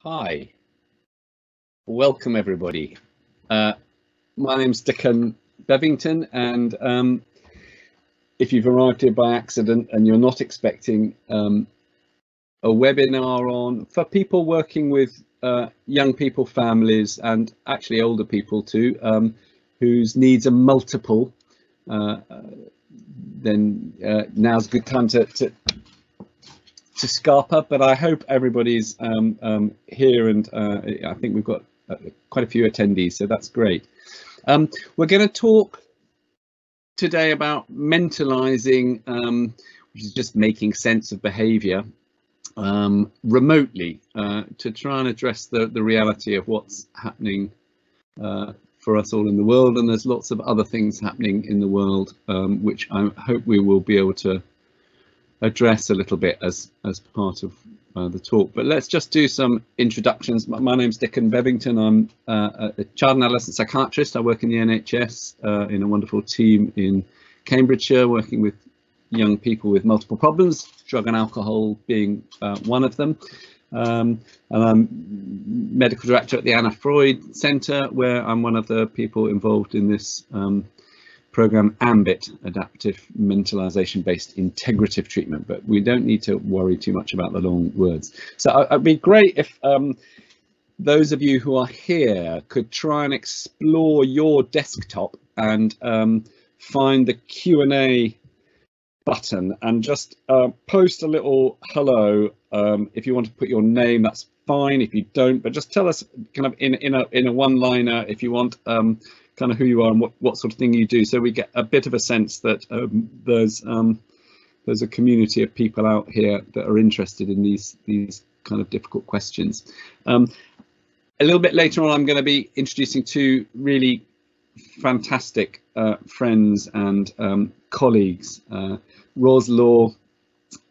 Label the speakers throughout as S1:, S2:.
S1: Hi, welcome everybody. My name's Dickon Bevington, and if you've arrived here by accident and you're not expecting a webinar for people working with young people, families, and actually older people too, whose needs are multiple, then now's a good time to scarp up. But I hope everybody's here, and I think we've got quite a few attendees, so that's great. We're going to talk today about mentalizing, which is just making sense of behavior remotely, to try and address the reality of what's happening for us all in the world. And there's lots of other things happening in the world, which I hope we will be able to address a little bit as part of the talk. But let's just do some introductions. My name's Dickon Bevington. I'm a child and adolescent psychiatrist. I work in the NHS in a wonderful team in Cambridgeshire, working with young people with multiple problems, drug and alcohol being one of them. And I'm medical director at the Anna Freud Centre, where I'm one of the people involved in this program AMBIT, adaptive mentalization based integrative treatment, but we don't need to worry too much about the long words. So it'd be great if those of you who are here could try and explore your desktop and find the Q&A button and just post a little hello. If you want to put your name, that's fine. If you don't, but just tell us kind of in a one-liner if you want, kind of who you are and what sort of thing you do, so we get a bit of a sense that there's a community of people out here that are interested in these kind of difficult questions. A little bit later on, I'm going to be introducing two really fantastic friends and colleagues, Ros Law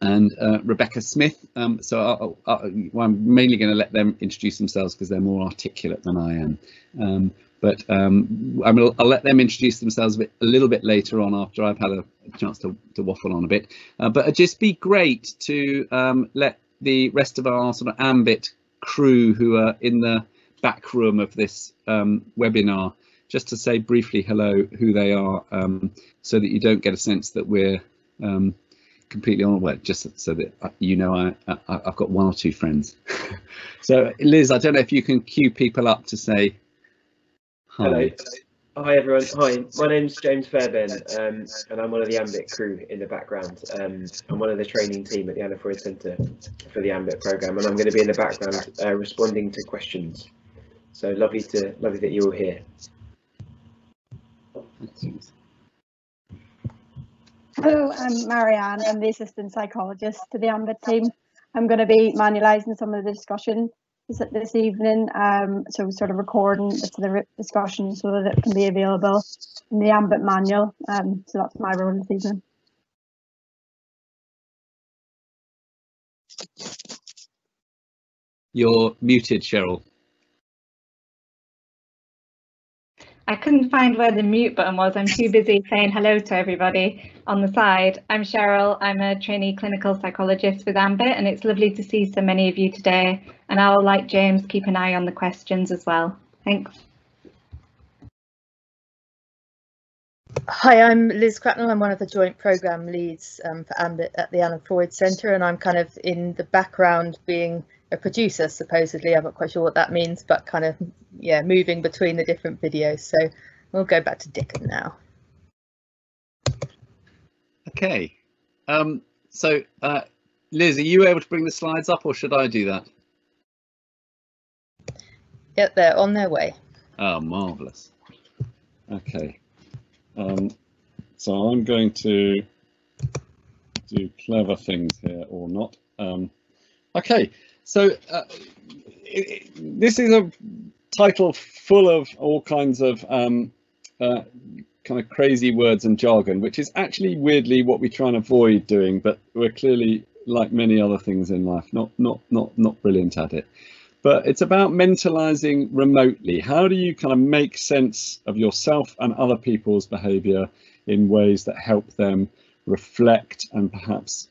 S1: and Rebecca Smith. So I'm mainly going to let them introduce themselves because they're more articulate than I am. But I'll let them introduce themselves a little bit later on, after I've had a chance to waffle on a bit. But it'd just be great to let the rest of our sort of AMBIT crew who are in the back room of this webinar, just to say briefly hello, who they are, so that you don't get a sense that we're completely unaware, just so that you know I've got one or two friends. So Liz, I don't know if you can cue people up to say hi.
S2: Hello. Hi everyone. Hi, my name's James Fairbairn, and I'm one of the AMBIT crew in the background. I'm one of the training team at the Anna Freud Centre for the AMBIT programme, and I'm going to be in the background responding to questions. So lovely that you're all here.
S3: Hello, I'm Marianne. I'm the assistant psychologist to the AMBIT team. I'm going to be manualising some of the discussion this evening, so sort of recording the discussion so that it can be available in the AMBIT manual. So that's my role this evening.
S1: You're muted, Cheryl.
S4: I couldn't find where the mute button was. I'm too busy saying hello to everybody on the side. I'm Cheryl. I'm a trainee clinical psychologist with AMBIT, and it's lovely to see so many of you today. And I'll, like James, keep an eye on the questions as well. Thanks.
S5: Hi, I'm Liz Cracknell. I'm one of the joint programme leads for AMBIT at the Anna Freud Centre, and I'm kind of in the background being a producer, supposedly. I'm not quite sure what that means, but kind of, yeah, moving between the different videos. So we'll go back to Dickon now.
S1: Okay, so Liz, are you able to bring the slides up, or should I do that?
S5: Yeah, they're on their way.
S1: Oh, marvellous. Okay, so I'm going to do clever things here, or not. Okay, so this is a title full of all kinds of kind of crazy words and jargon, which is actually weirdly what we try and avoid doing, but we're clearly, like many other things in life, not brilliant at it. But it's about mentalizing remotely. How do you kind of make sense of yourself and other people's behavior in ways that help them reflect and perhaps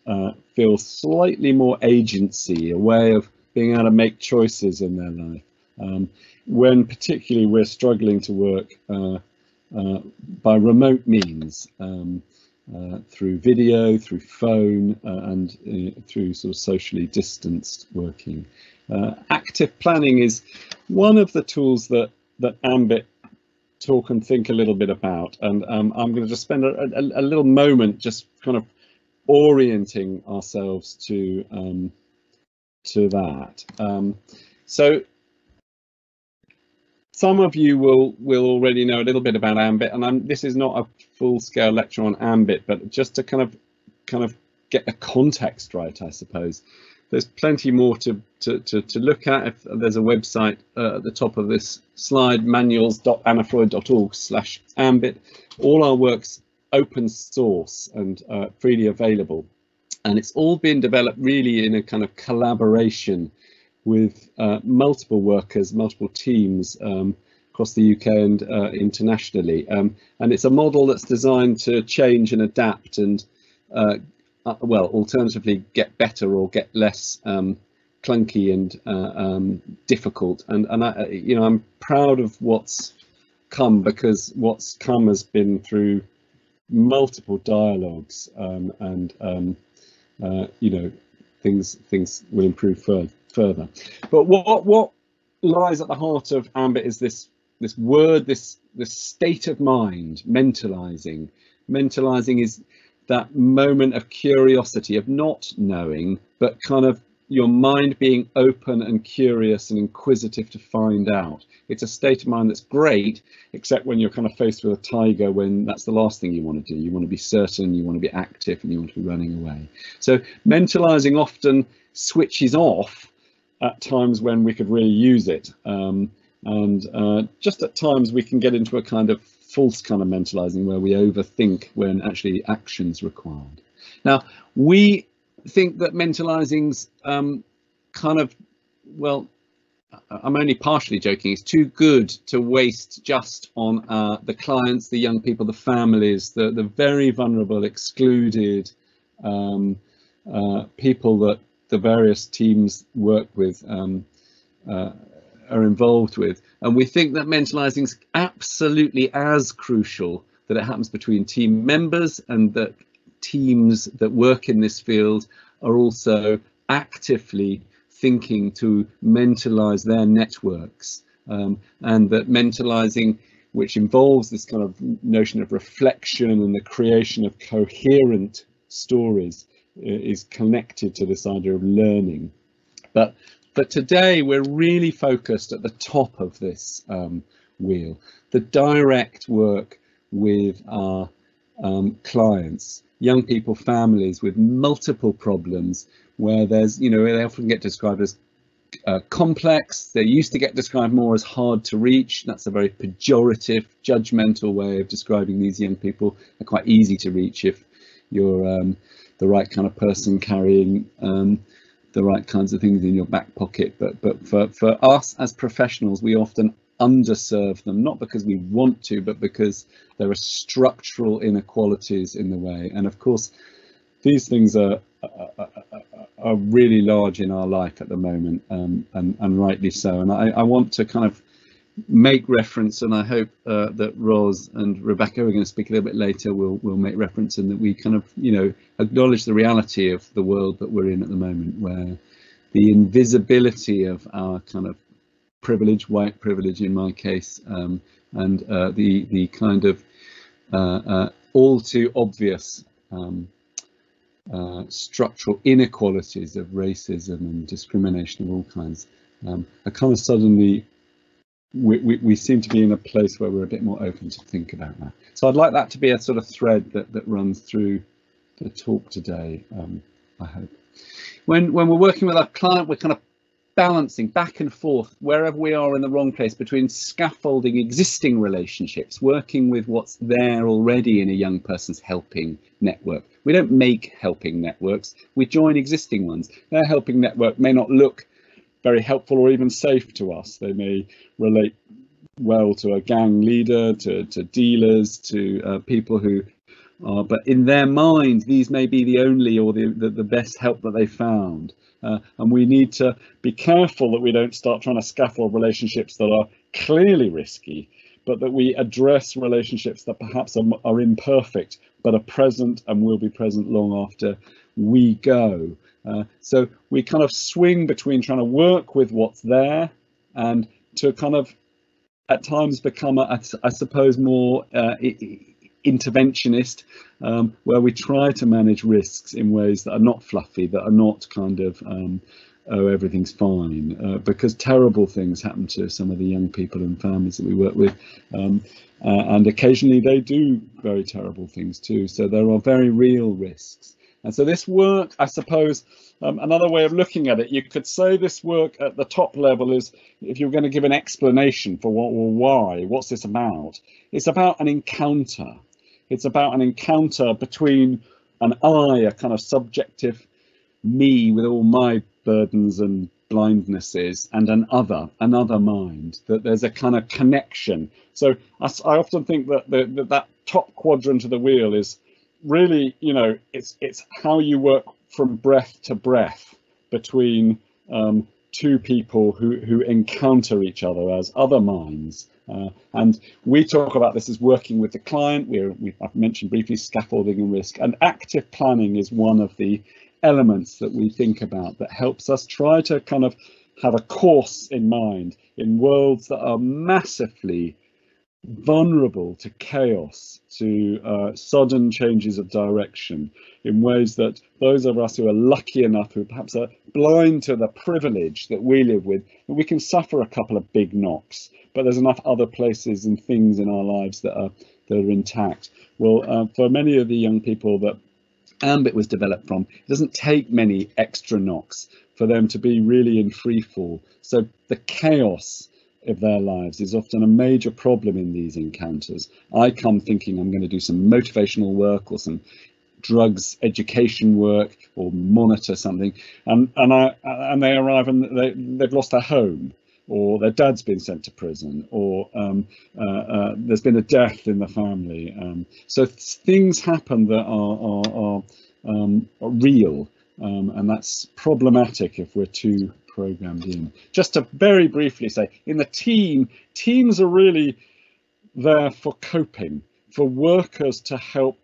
S1: feel slightly more agency, a way of being able to make choices in their life. When particularly we're struggling to work by remote means, through video, through phone, and through sort of socially distanced working. Active planning is one of the tools that Ambit talk and think a little bit about, and I'm going to just spend a little moment just kind of orienting ourselves to that. So some of you will already know a little bit about Ambit, and this is not a full-scale lecture on Ambit, but just to kind of get the context right, I suppose. There's plenty more to look at. If there's a website at the top of this slide, manuals.annafreud.org/Ambit. All our work's open source and freely available, and it's all been developed really in a kind of collaboration with multiple workers, multiple teams across the UK and internationally. And it's a model that's designed to change and adapt and well, alternatively get better or get less clunky and difficult. And I'm proud of what's come, because what's come has been through multiple dialogues, and things will improve further. But what lies at the heart of Ambit is this word, this state of mind, mentalizing. Mentalizing is that moment of curiosity, of not knowing, but kind of your mind being open and curious and inquisitive to find out. It's a state of mind that's great, except when you're kind of faced with a tiger, when that's the last thing you want to do. You want to be certain, you want to be active, and you want to be running away. So mentalizing often switches off at times when we could really use it. Just at times we can get into a kind of false kind of mentalizing where we overthink when actually action's required. Now, we think that mentalizing's kind of, well, I'm only partially joking, it's too good to waste just on the clients, the young people, the families, the very vulnerable, excluded people that the various teams work with, are involved with. And we think that mentalizing is absolutely as crucial, that it happens between team members, and that teams that work in this field are also actively thinking to mentalize their networks, and that mentalizing, which involves this kind of notion of reflection and the creation of coherent stories, is connected to this idea of learning. But today we're really focused at the top of this wheel, the direct work with our clients, young people, families with multiple problems, where there's, they often get described as complex. They used to get described more as hard to reach. That's a very pejorative, judgmental way of describing these young people. They're quite easy to reach if you're the right kind of person carrying the right kinds of things in your back pocket. But for us as professionals, we often underserve them, not because we want to, but because there are structural inequalities in the way. And of course, these things are really large in our life at the moment, and rightly so. And I want to kind of make reference, and I hope that Ros and Rebecca, we're going to speak a little bit later, will make reference, and that we kind of, acknowledge the reality of the world that we're in at the moment, where the invisibility of our kind of privilege, white privilege in my case, and the kind of all too obvious structural inequalities of racism and discrimination of all kinds, are kind of suddenly, we seem to be in a place where we're a bit more open to think about that. So I'd like that to be a sort of thread that runs through the talk today, I hope. When we're working with our client, we're kind of balancing back and forth wherever we are in the wrong place between scaffolding existing relationships, working with what's there already in a young person's helping network. We don't make helping networks, we join existing ones. Their helping network may not look very helpful or even safe to us. They may relate well to a gang leader, to dealers, to people who are, but in their mind, these may be the only or the best help that they found.
S6: and we need to be careful that we don't start trying to scaffold relationships that are clearly risky, but that we address relationships that perhaps are imperfect, but are present and will be present long after we go. So we kind of swing between trying to work with what's there and to kind of at times become, I suppose, more interventionist, where we try to manage risks in ways that are not fluffy, that are not kind of, oh, everything's fine, because terrible things happen to some of the young people and families that we work with, and occasionally they do very terrible things too. So there are very real risks. And so this work, I suppose, another way of looking at it, you could say this work at the top level is, if you're going to give an explanation for what or why, what's this about? It's about an encounter. It's about an encounter between an I, a kind of subjective me with all my burdens and blindnesses, and another mind, that there's a kind of connection. So I often think that that top quadrant of the wheel is really, you know, it's how you work from breath to breath between two people who encounter each other as other minds. And we talk about this as working with the client. I've mentioned briefly scaffolding and risk, and active planning is one of the elements that we think about that helps us try to kind of have a course in mind in worlds that are massively vulnerable to chaos, to sudden changes of direction, in ways that those of us who are lucky enough, who perhaps are blind to the privilege that we live with, that we can suffer a couple of big knocks, but there's enough other places and things in our lives that are intact. Well, for many of the young people that Ambit was developed from, it doesn't take many extra knocks for them to be really in free fall. So the chaos of their lives is often a major problem in these encounters. I come thinking I'm going to do some motivational work or some drugs education work or monitor something, and they arrive and they've lost their home, or their dad's been sent to prison, or there's been a death in the family. So things happen that are real, and that's problematic if we're too programmed in. Just to very briefly say, in the teams are really there for coping, for workers to help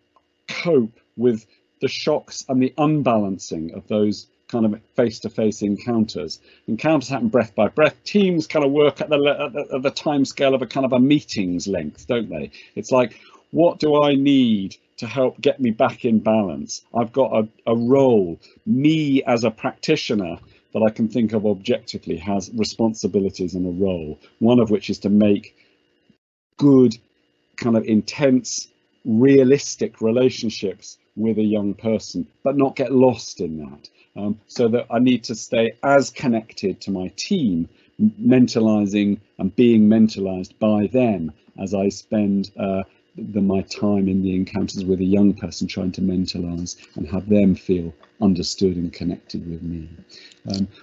S6: cope with the shocks and the unbalancing of those kind of face-to-face encounters. Encounters happen breath by breath. Teams kind of work at the time scale of a kind of a meeting's length, don't they? It's like, what do I need to help get me back in balance? I've got a role. Me as a practitioner that I can think of objectively has responsibilities and a role, one of which is to make good, kind of intense, realistic relationships with a young person, but not get lost in that. So that I need to stay as connected to my team, mentalizing and being mentalized by them as I spend my time in the encounters with a young person, trying to mentalize and have them feel understood and connected with me.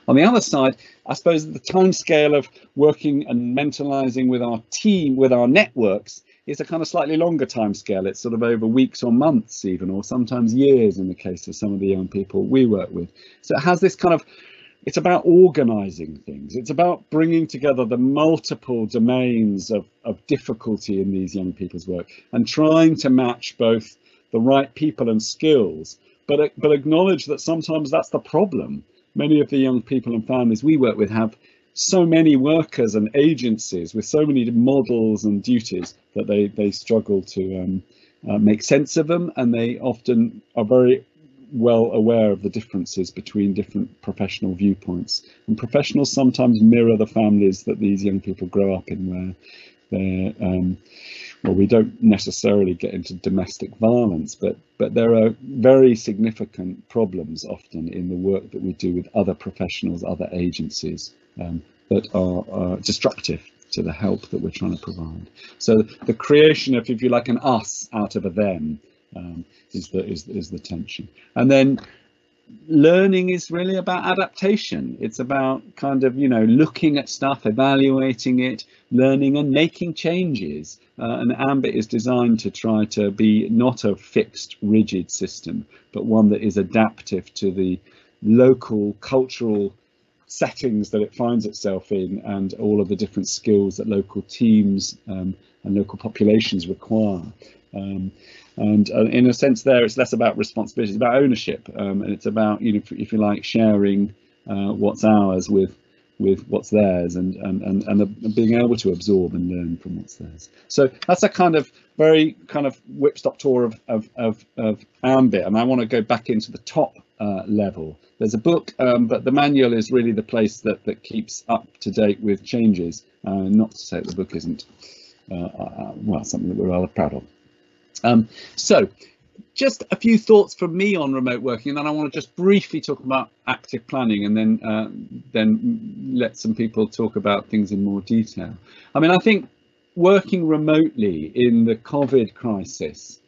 S6: On the other side, I suppose the time scale of working and mentalizing with our team, with our networks, is a kind of slightly longer time scale. It's sort of over weeks or months even, or sometimes years in the case of some of the young people we work with. So it has this kind of, it's about organizing things. It's about bringing together the multiple domains of difficulty in these young people's work and trying to match both the right people and skills, but acknowledge that sometimes that's the problem. Many of the young people and families we work with have so many workers and agencies with so many models and duties that they struggle to make sense of them, and they often are very well aware of the differences between different professional viewpoints. And professionals sometimes mirror the families that these young people grow up in, where they're well, we don't necessarily get into domestic violence, but there are very significant problems often in the work that we do with other professionals, other agencies, that are destructive to the help that we're trying to provide. So the creation of, if you like, an us out of a them is the tension. And then learning is really about adaptation. It's about kind of, you know, looking at stuff, evaluating it, learning and making changes. And Ambit is designed to try to be not a fixed, rigid system, but one that is adaptive to the local cultural settings that it finds itself in, and all of the different skills that local teams and local populations require. And in a sense there, it's less about responsibility, it's about ownership, and it's about, you know, if you like, sharing what's ours with what's theirs, and being able to absorb and learn from what's theirs. So that's a kind of very kind of whip-stop tour of Ambit, and I want to go back into the top level. There's a book, but the manual is really the place that keeps up to date with changes. Not to say that the book isn't well, something that we're rather proud of. So just a few thoughts from me on remote working, and then I want to just briefly talk about active planning, and then let some people talk about things in more detail. I mean, I think working remotely in the COVID crisis,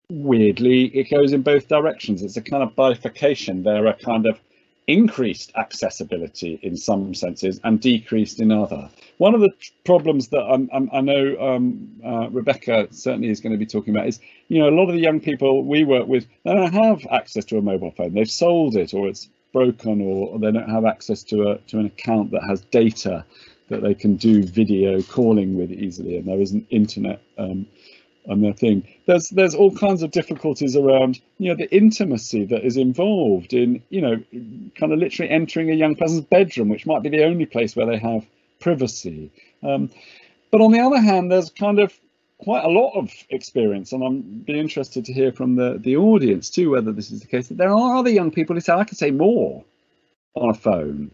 S6: weirdly, it goes in both directions. It's a kind of bifurcation. There are kind of increased accessibility in some senses and decreased in other. One of the problems that I know Rebecca certainly is going to be talking about is, you know, a lot of the young people we work with, they don't have access to a mobile phone. They've sold it, or it's broken, or they don't have access to an account that has data that they can do video calling with easily, and there isn't internet on their thing. There's all kinds of difficulties around, you know, the intimacy that is involved in, you know, kind of literally entering a young person's bedroom, which might be the only place where they have privacy. But on the other hand, there's kind of quite a lot of experience, and I'm be interested to hear from the audience too, whether this is the case, that there are other young people who say, I can say more on a phone,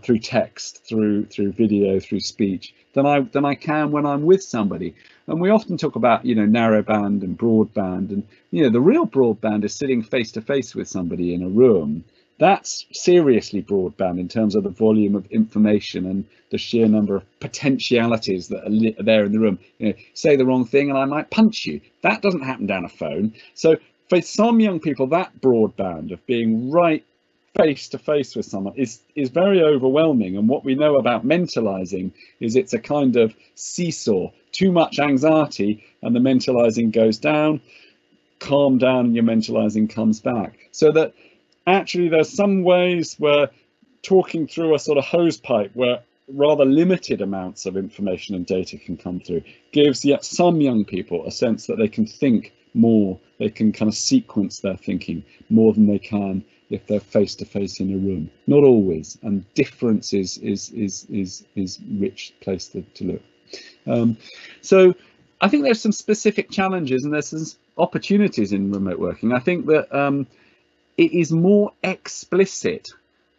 S6: through text, through video, through speech, than I can when I'm with somebody. And we often talk about, you know, narrowband and broadband, and, you know, the real broadband is sitting face to face with somebody in a room. That's seriously broadband in terms of the volume of information and the sheer number of potentialities that are there in the room. You know, say the wrong thing and I might punch you. That doesn't happen down a phone. So for some young people, that broadband of being right face to face with someone is very overwhelming. And what we know about mentalizing is it's a kind of seesaw. Too much anxiety and the mentalizing goes down, calm down and your mentalizing comes back. So that actually there's some ways where talking through a sort of hose pipe where rather limited amounts of information and data can come through gives yet some young people a sense that they can think more, they can kind of sequence their thinking more than they can if they're face to face in a room. Not always, and difference is rich place to look. So I think there's some specific challenges and there's some opportunities in remote working. I think that it is more explicit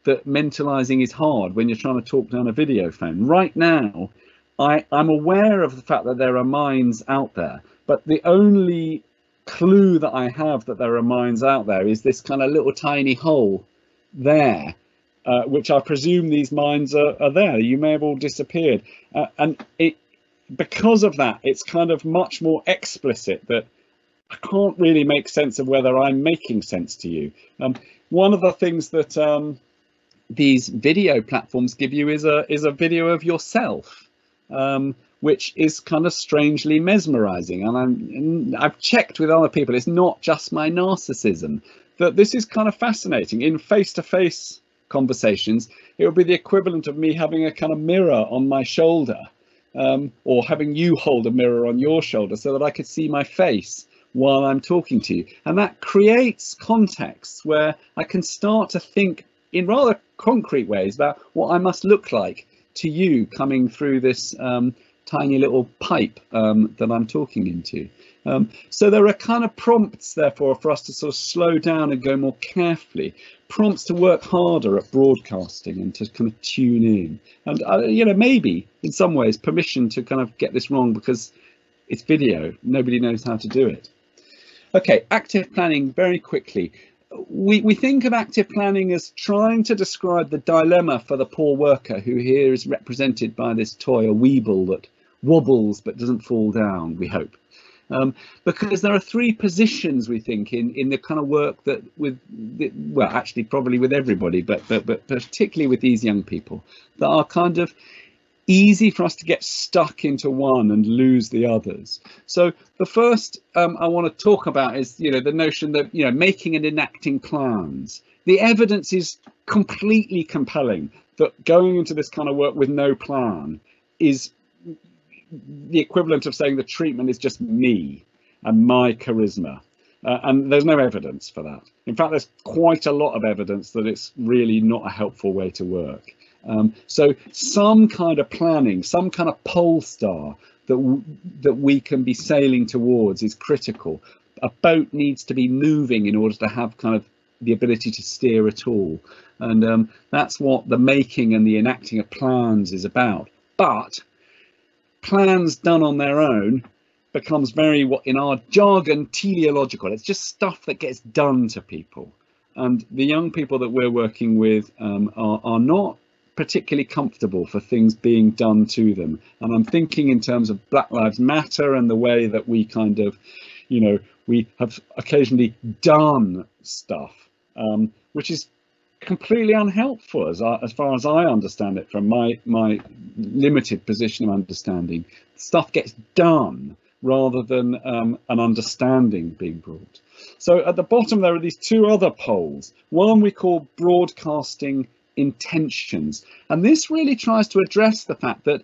S6: that mentalizing is hard when you're trying to talk down a video phone. Right now, I'm aware of the fact that there are minds out there, but the only clue that I have that there are minds out there is this kind of little tiny hole there, which I presume these minds are there. You may have all disappeared, and because of that, it's kind of much more explicit that I can't really make sense of whether I'm making sense to you. One of the things that these video platforms give you is a video of yourself, which is kind of strangely mesmerizing. And I've checked with other people, it's not just my narcissism, that this is kind of fascinating. In face-to-face conversations, it would be the equivalent of me having a kind of mirror on my shoulder, or having you hold a mirror on your shoulder so that I could see my face while I'm talking to you. And that creates contexts where I can start to think in rather concrete ways about what I must look like to you coming through this tiny little pipe that I'm talking into. So there are kind of prompts, therefore, for us to sort of slow down and go more carefully, prompts to work harder at broadcasting and to kind of tune in. And, you know, maybe in some ways permission to kind of get this wrong because it's video, nobody knows how to do it. Okay, active planning very quickly. We think of active planning as trying to describe the dilemma for the poor worker, who here is represented by this toy, a Weeble that wobbles but doesn't fall down, we hope. Because there are three positions, we think, in the kind of work that well, actually probably with everybody, but particularly with these young people, that are kind of easy for us to get stuck into one and lose the others. So the first I want to talk about is, the notion that, making and enacting plans. The evidence is completely compelling that going into this kind of work with no plan is the equivalent of saying the treatment is just me and my charisma. And there's no evidence for that. In fact, there's quite a lot of evidence that it's really not a helpful way to work. So some kind of planning, some kind of pole star that we can be sailing towards is critical. A boat needs to be moving in order to have kind of the ability to steer at all. And that's what the making and the enacting of plans is about. But plans done on their own becomes very, what in our jargon, teleological. It's just stuff that gets done to people. And the young people that we're working with are not particularly comfortable for things being done to them. And I'm thinking in terms of Black Lives Matter and the way that we kind of, we have occasionally done stuff, which is completely unhelpful as far as I understand it from my limited position of understanding. Stuff gets done rather than an understanding being brought. So at the bottom there are these two other poles. One we call broadcasting intentions, and this really tries to address the fact that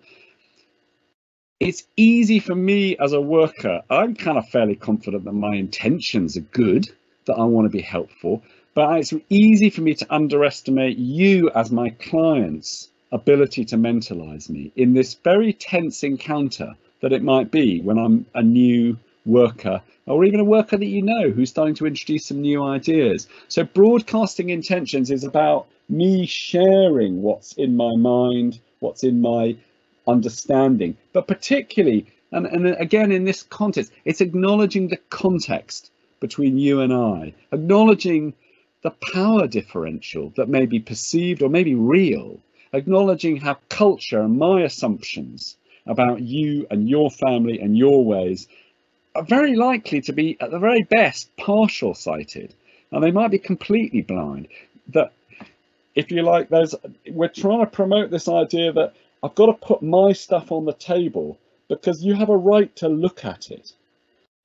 S6: it's easy for me as a worker. I'm kind of fairly confident that my intentions are good, that I want to be helpful, but it's easy for me to underestimate you as my client's ability to mentalize me in this very tense encounter that it might be when I'm a new worker, or even a worker that who's starting to introduce some new ideas. So broadcasting intentions is about me sharing what's in my mind, what's in my understanding, but particularly, and again in this context, it's acknowledging the context between you and I, acknowledging the power differential that may be perceived or maybe real, acknowledging how culture and my assumptions about you and your family and your ways are very likely to be, at the very best, partial sighted, and they might be completely blind. That, if you like, we're trying to promote this idea that I've got to put my stuff on the table because you have a right to look at it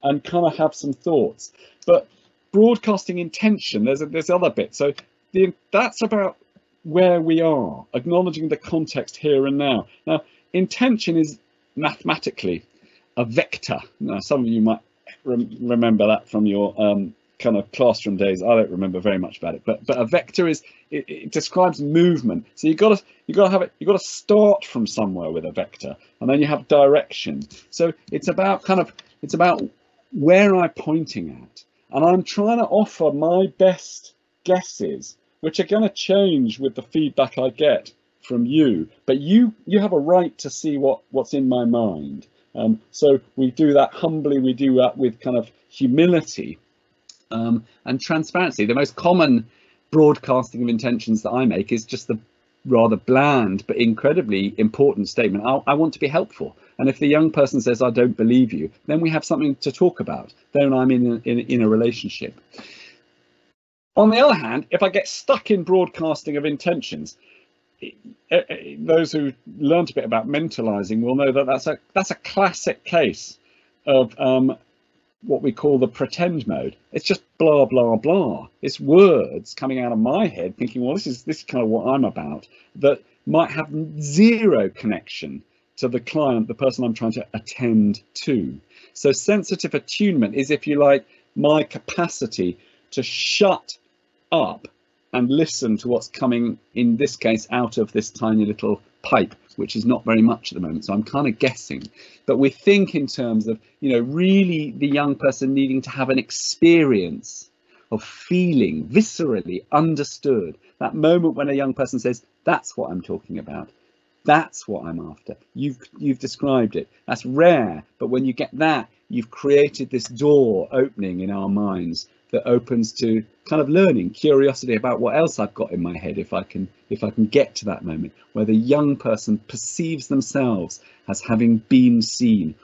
S6: and kind of have some thoughts. But broadcasting intention, there's other bit. So that's about where we are, acknowledging the context here and now. Now, intention is mathematically a vector. Now, some of you might remember that from your kind of classroom days. I don't remember very much about it, but a vector is it describes movement. So you've got to start from somewhere with a vector, and then you have direction. So it's about where I'm pointing at, and I'm trying to offer my best guesses, which are going to change with the feedback I get from you. But you have a right to see what's in my mind. So we do that humbly. We do that with kind of humility and transparency. The most common broadcasting of intentions that I make is just the rather bland but incredibly important statement. I want to be helpful. And if the young person says, I don't believe you, then we have something to talk about. Then I'm in a relationship. On the other hand, if I get stuck in broadcasting of intentions, those who learned a bit about mentalizing will know that that's a classic case of what we call the pretend mode. It's just blah blah blah. It's words coming out of my head thinking, well, this is kind of what I'm about, that might have zero connection to the client, the person I'm trying to attend to. So sensitive attunement is, if you like, my capacity to shut up and listen to what's coming, in this case, out of this tiny little pipe, which is not very much at the moment. So I'm kind of guessing, but we think in terms of, really the young person needing to have an experience of feeling viscerally understood. That moment when a young person says, that's what I'm talking about. That's what I'm after. You've described it. That's rare. But when you get that, you've created this door opening in our minds that opens to kind of learning, curiosity about what else I've got in my head, if I can get to that moment where the young person perceives themselves as having been seen,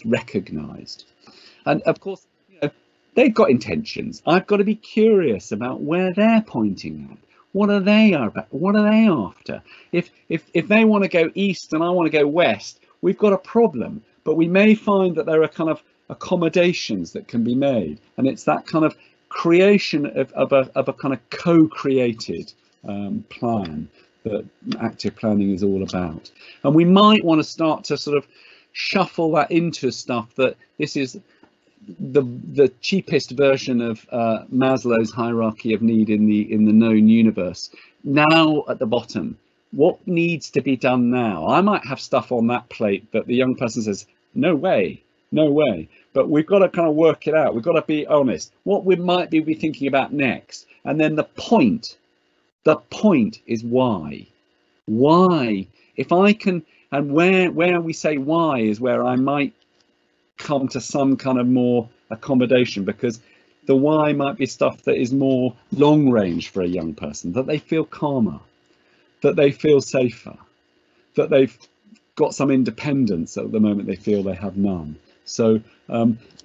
S6: recognized. And of course, they've got intentions. I've got to be curious about where they're pointing at. what are they about? What are they after? If they want to go east and I want to go west, we've got a problem. But we may find that there are kind of accommodations that can be made, and it's that kind of creation of a kind of co-created plan that active planning is all about. And we might want to start to sort of shuffle that into stuff that this is the cheapest version of Maslow's hierarchy of need in the known universe. Now at the bottom, what needs to be done now? I might have stuff on that plate that the young person says, no way, no way. But we've got to kind of work it out. We've got to be honest. What we might be thinking about next. And then the point is why. Why? If I can, and where we say why is where I might come to some kind of more accommodation, because the why might be stuff that is more long range for a young person, that they feel calmer, that they feel safer, that they've got some independence at the moment they feel they have none. So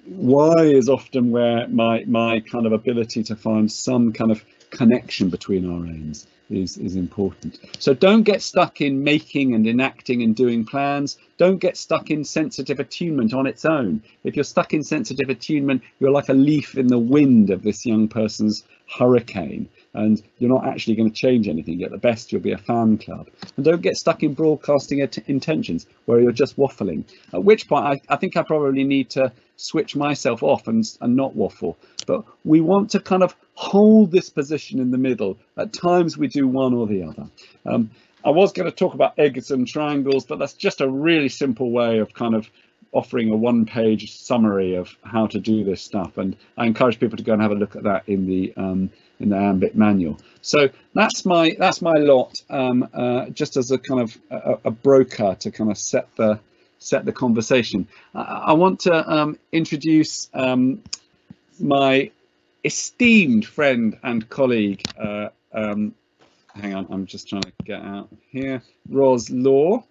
S6: why is often where my kind of ability to find some kind of connection between our aims is important. So don't get stuck in making and enacting and doing plans. Don't get stuck in sensitive attunement on its own. If you're stuck in sensitive attunement, you're like a leaf in the wind of this young person's hurricane, and you're not actually going to change anything. At the best, you'll be a fan club. And don't get stuck in broadcasting intentions where you're just waffling, at which point I think I probably need to switch myself off and not waffle. But we want to kind of hold this position in the middle. At times we do one or the other. I was going to talk about eggs and triangles, but that's just a really simple way of kind of offering a one-page summary of how to do this stuff, and I encourage people to go and have a look at that in the Ambit manual. So that's my lot, just as a kind of a broker to kind of set the conversation. I want to introduce my esteemed friend and colleague. Hang on, I'm just trying to get out here. Ros Law,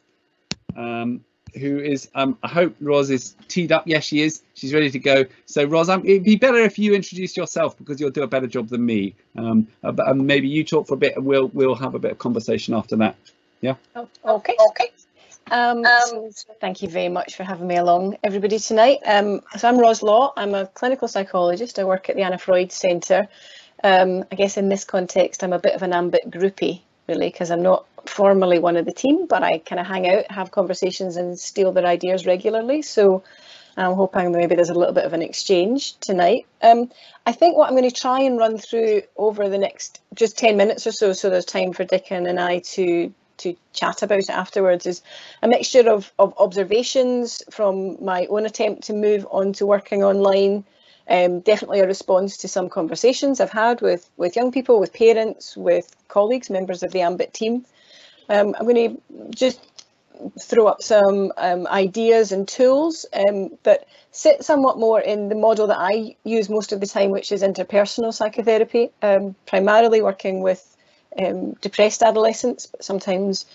S6: who is, I hope Ros is teed up. Yes, she is. She's ready to go. So Ros, it'd be better if you introduce yourself, because you'll do a better job than me. But maybe you talk for a bit, and we'll have a bit of conversation after that. Yeah.
S7: Okay. Thank you very much for having me along, everybody, tonight. So I'm Ros Law. I'm a clinical psychologist. I work at the Anna Freud Centre. I guess in this context, I'm a bit of an Ambit groupie, really, because I'm not formally one of the team, but I kind of hang out, have conversations and steal their ideas regularly. So I'm hoping maybe there's a little bit of an exchange tonight. I think what I'm going to try and run through over the next just 10 minutes or so there's time for Dickon and I to chat about it afterwards, is a mixture of observations from my own attempt to move on to working online. Definitely a response to some conversations I've had with young people, with parents, with colleagues, members of the Ambit team. I'm going to just throw up some ideas and tools that sit somewhat more in the model that I use most of the time, which is interpersonal psychotherapy, primarily working with depressed adolescents, but sometimes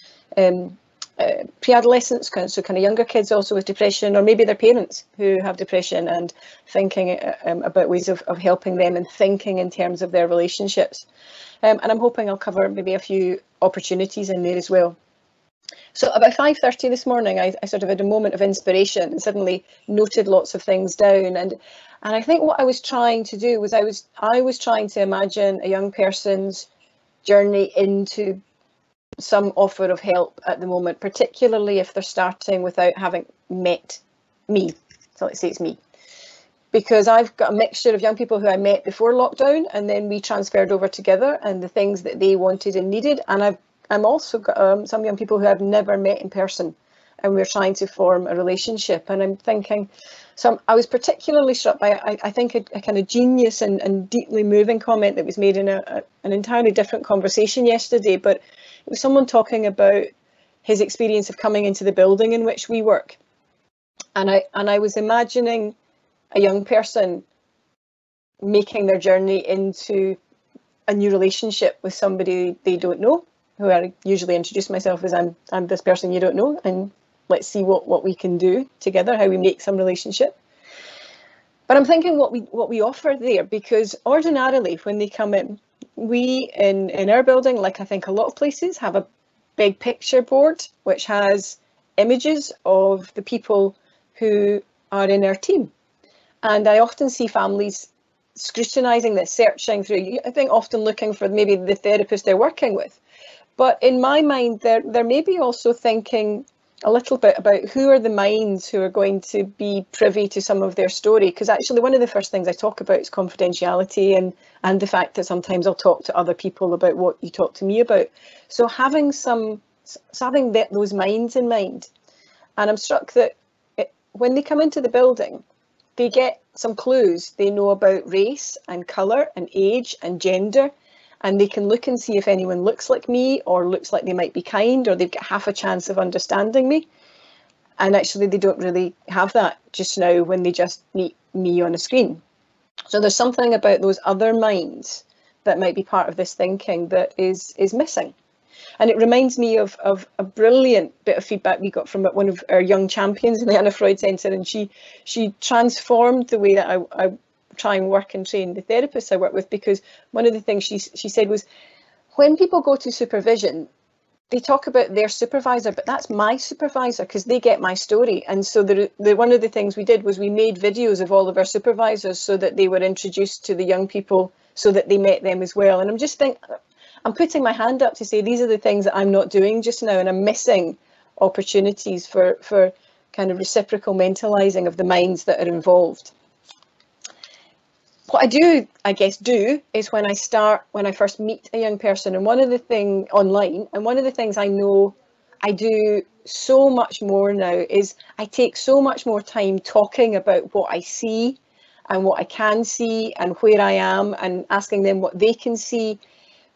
S7: pre-adolescents, so kind of younger kids also with depression, or maybe their parents who have depression, and thinking about ways of helping them and thinking in terms of their relationships. And I'm hoping I'll cover maybe a few opportunities in there as well. So about 5:30 this morning, I sort of had a moment of inspiration and suddenly noted lots of things down. And I think what I was trying to do was I was trying to imagine a young person's journey into some offer of help at the moment, particularly if they're starting without having met me. So let's say it's me, because I've got a mixture of young people who I met before lockdown, and then we transferred over together, and the things that they wanted and needed. And I'm also got some young people who I've never met in person, and we're trying to form a relationship. And I'm thinking, so I was particularly struck by, I think, a kind of genius and deeply moving comment that was made in an entirely different conversation yesterday, but it was someone talking about his experience of coming into the building in which we work. And I was imagining a young person making their journey into a new relationship with somebody they don't know, who I usually introduce myself as I'm this person you don't know, and let's see what we can do together, how we make some relationship. But I'm thinking what we offer there, because ordinarily when they come in, we in our building, like I think a lot of places, have a big picture board which has images of the people who are in our team. And I often see families scrutinising this, searching through, I think often looking for maybe the therapist they're working with. But in my mind, they're maybe also thinking a little bit about who are the minds who are going to be privy to some of their story. Because actually one of the first things I talk about is confidentiality and the fact that sometimes I'll talk to other people about what you talk to me about. So having those minds in mind. And I'm struck that when they come into the building, they get some clues. They know about race and colour and age and gender, and they can look and see if anyone looks like me or looks like they might be kind, or they've got half a chance of understanding me. And actually they don't really have that just now when they just meet me on a screen. So there's something about those other minds that might be part of this thinking that is missing. And it reminds me of a brilliant bit of feedback we got from one of our young champions in the Anna Freud Centre, and she transformed the way that I try and work and train the therapists I work with, because one of the things she said was, when people go to supervision, they talk about their supervisor, but that's my supervisor because they get my story. And so one of the things we did was we made videos of all of our supervisors so that they were introduced to the young people so that they met them as well. And I'm putting my hand up to say these are the things that I'm not doing just now, and I'm missing opportunities for kind of reciprocal mentalising of the minds that are involved. What I do, I guess, is when I first meet a young person, and one of the things online, and one of the things I know I do so much more now is I take so much more time talking about what I see and what I can see and where I am, and asking them what they can see,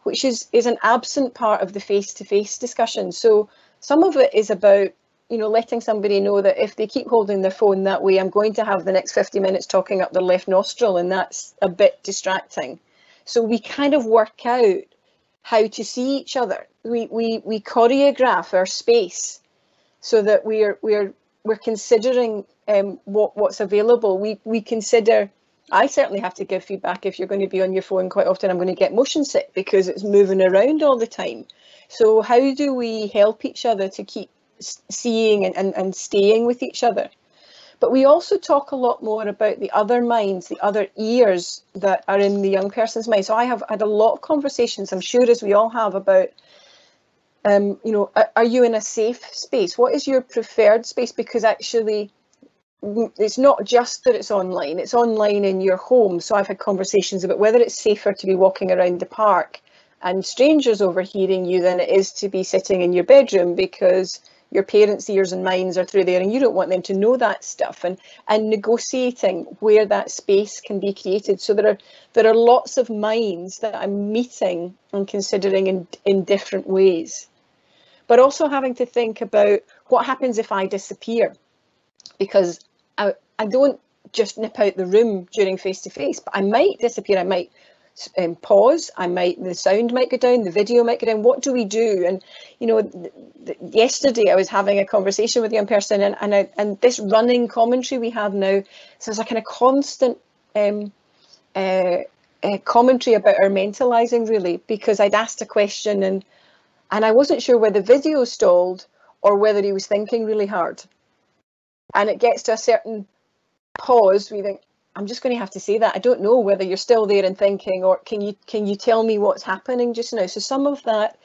S7: which is an absent part of the face-to-face discussion. So some of it is about, letting somebody know that if they keep holding their phone that way, I'm going to have the next 50 minutes talking up their left nostril, and that's a bit distracting. So we kind of work out how to see each other. We choreograph our space so that we're considering what's available. We consider. I certainly have to give feedback. If you're going to be on your phone quite often, I'm going to get motion sick because it's moving around all the time. So how do we help each other to keep seeing and staying with each other? But we also talk a lot more about the other minds, the other ears that are in the young person's mind. So I have had a lot of conversations, I'm sure as we all have, about, are you in a safe space? What is your preferred space? Because actually, it's not just that it's online in your home. So I've had conversations about whether it's safer to be walking around the park and strangers overhearing you than it is to be sitting in your bedroom, because your parents' ears and minds are through there and you don't want them to know that stuff, and negotiating where that space can be created. So there are lots of minds that I'm meeting and considering in different ways, but also having to think about what happens if I disappear, because I don't just nip out the room during face-to-face, but I might disappear. I might pause. The sound might go down. The video might go down. What do we do? And yesterday I was having a conversation with a young person, and this running commentary we have now, so it's a kind of constant commentary about our mentalising, really, because I'd asked a question and I wasn't sure whether the video stalled or whether he was thinking really hard. And it gets to a certain pause, we think, I'm just going to have to say that. I don't know whether you're still there and thinking, or can you tell me what's happening just now? So some of that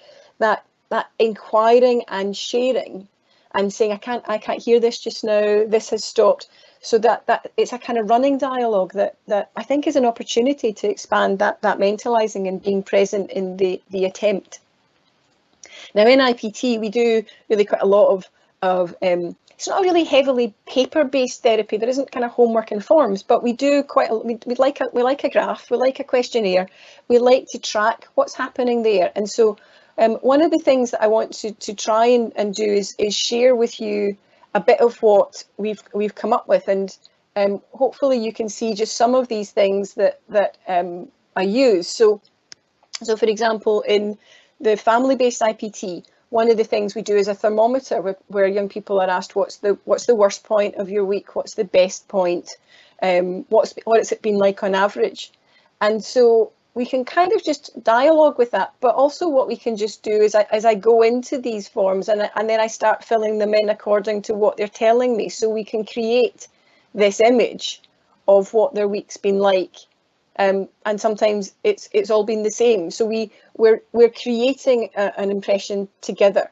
S7: inquiring and sharing and saying, I can't hear this just now, this has stopped. So that it's a kind of running dialogue that I think is an opportunity to expand that mentalising and being present in the attempt. Now in IPT we do really quite a lot of it's not really heavily paper-based therapy. There isn't kind of homework and forms, but we do we like a graph, we like a questionnaire, we like to track what's happening there. And so one of the things that I want to try and do is share with you a bit of what we've come up with, and hopefully you can see just some of these things that I use. So for example, in the family-based IPT, one of the things we do is a thermometer where young people are asked what's the worst point of your week, what's the best point, what's it been like on average. And so we can kind of just dialogue with that. But also what we can just do is as I go into these forms and then I start filling them in according to what they're telling me. So we can create this image of what their week's been like. And sometimes it's all been the same. So we're creating an impression together.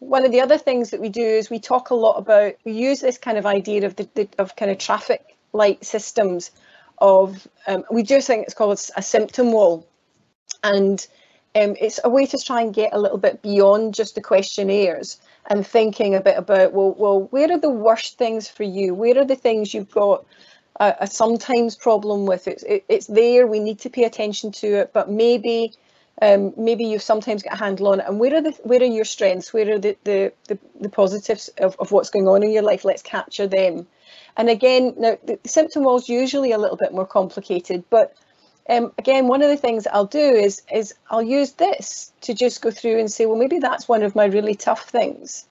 S7: One of the other things that we do is we talk a lot about, we use this kind of idea of kind of traffic light systems of, we do think it's called a symptom wall. And it's a way to try and get a little bit beyond just the questionnaires and thinking a bit about, well, where are the worst things for you? Where are the things you've got a sometimes problem with? It's there, we need to pay attention to it, but maybe you've sometimes got a handle on it. And where are your strengths? Where are the positives of what's going on in your life? Let's capture them. And again, now the symptom wall is usually a little bit more complicated, but again, one of the things that I'll do is I'll use this to just go through and say, well, maybe that's one of my really tough things.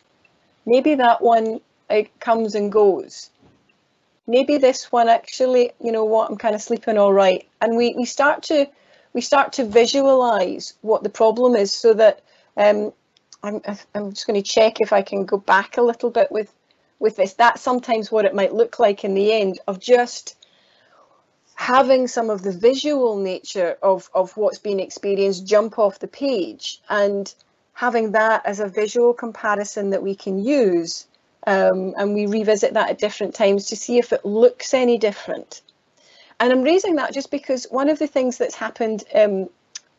S7: Maybe that one comes and goes. Maybe this one actually, you know what, I'm kind of sleeping all right. And we start to visualize what the problem is, so that I'm just going to check if I can go back a little bit with this. That's sometimes what it might look like in the end, of just having some of the visual nature of what's being experienced jump off the page, and having that as a visual comparison that we can use, and we revisit that at different times to see if it looks any different. And I'm raising that just because one of the things that's happened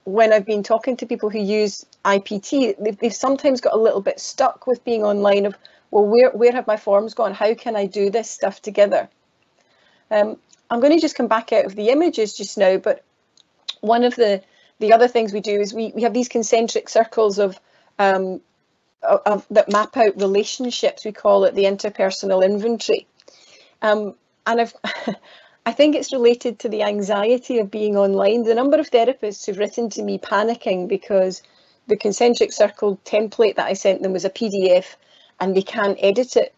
S7: when I've been talking to people who use IPT, they've sometimes got a little bit stuck with being online of, well, where have my forms gone? How can I do this stuff together? I'm going to just come back out of the images just now, but one of the other things we do is we have these concentric circles that map out relationships. We call it the interpersonal inventory. And I think it's related to the anxiety of being online. The number of therapists who've written to me panicking because the concentric circle template that I sent them was a PDF and they can't edit it.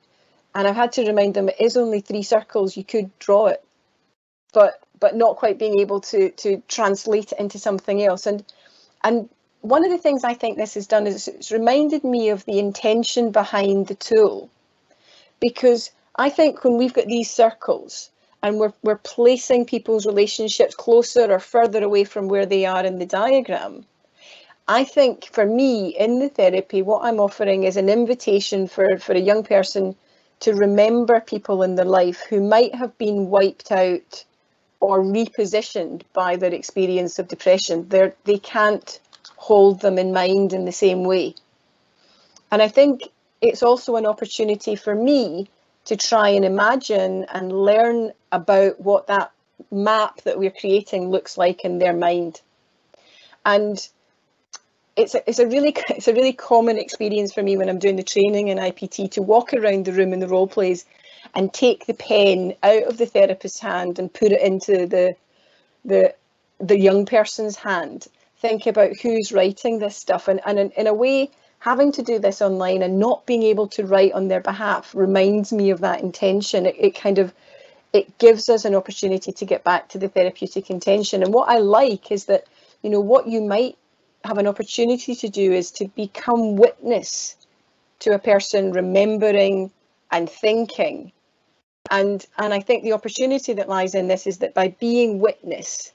S7: And I've had to remind them it is only 3 circles, you could draw it, but not quite being able to translate it into something else. And one of the things I think this has done is it's reminded me of the intention behind the tool. Because I think when we've got these circles and we're placing people's relationships closer or further away from where they are in the diagram, I think for me in the therapy, what I'm offering is an invitation for a young person to remember people in their life who might have been wiped out or repositioned by their experience of depression. They can't hold them in mind in the same way. And I think it's also an opportunity for me to try and imagine and learn about what that map that we're creating looks like in their mind. And it's a really common experience for me when I'm doing the training in IPT to walk around the room in the role plays and take the pen out of the therapist's hand and put it into the young person's hand. Think about who's writing this stuff, and in a way, having to do this online and not being able to write on their behalf reminds me of that intention. It gives us an opportunity to get back to the therapeutic intention. And what I like is that, you know, what you might have an opportunity to do is to become witness to a person remembering and thinking. And I think the opportunity that lies in this is that by being witness,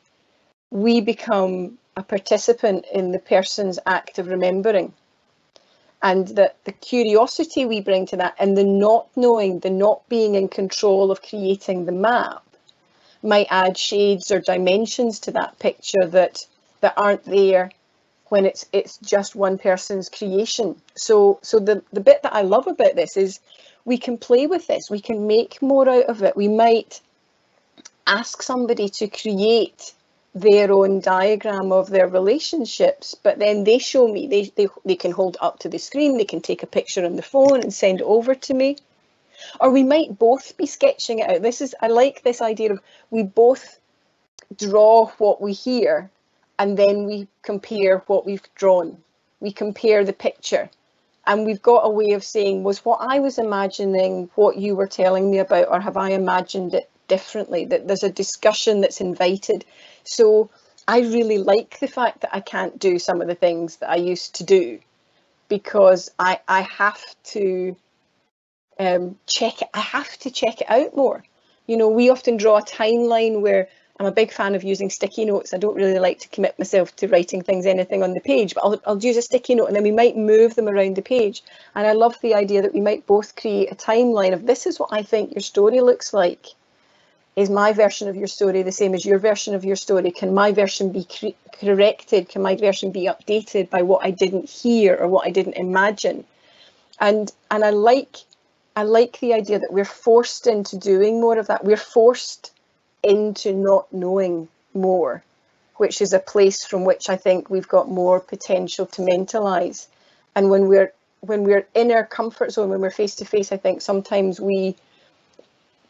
S7: we become a participant in the person's act of remembering. And that the curiosity we bring to that, and the not knowing, the not being in control of creating the map, might add shades or dimensions to that picture that aren't there when it's just one person's creation. So the bit that I love about this is we can play with this, we can make more out of it. We might ask somebody to create their own diagram of their relationships, but then they show me, they can hold up to the screen, they can take a picture on the phone and send it over to me. Or we might both be sketching it out. I like this idea of we both draw what we hear and then we compare what we've drawn. We compare the picture. And we've got a way of saying, was what I was imagining what you were telling me about, or have I imagined it differently? That there's a discussion that's invited. So I really like the fact that I can't do some of the things that I used to do, because I have to check it. I have to check it out more. You know, we often draw a timeline where I'm a big fan of using sticky notes. I don't really like to commit myself to writing anything on the page, but I'll use a sticky note and then we might move them around the page. And I love the idea that we might both create a timeline of, this is what I think your story looks like. Is my version of your story the same as your version of your story? Can my version be corrected? Can my version be updated by what I didn't hear or what I didn't imagine? And I like the idea that we're forced into doing more of that. We're forced into not knowing more, which is a place from which I think we've got more potential to mentalise. And when we're in our comfort zone, when we're face to face, I think sometimes we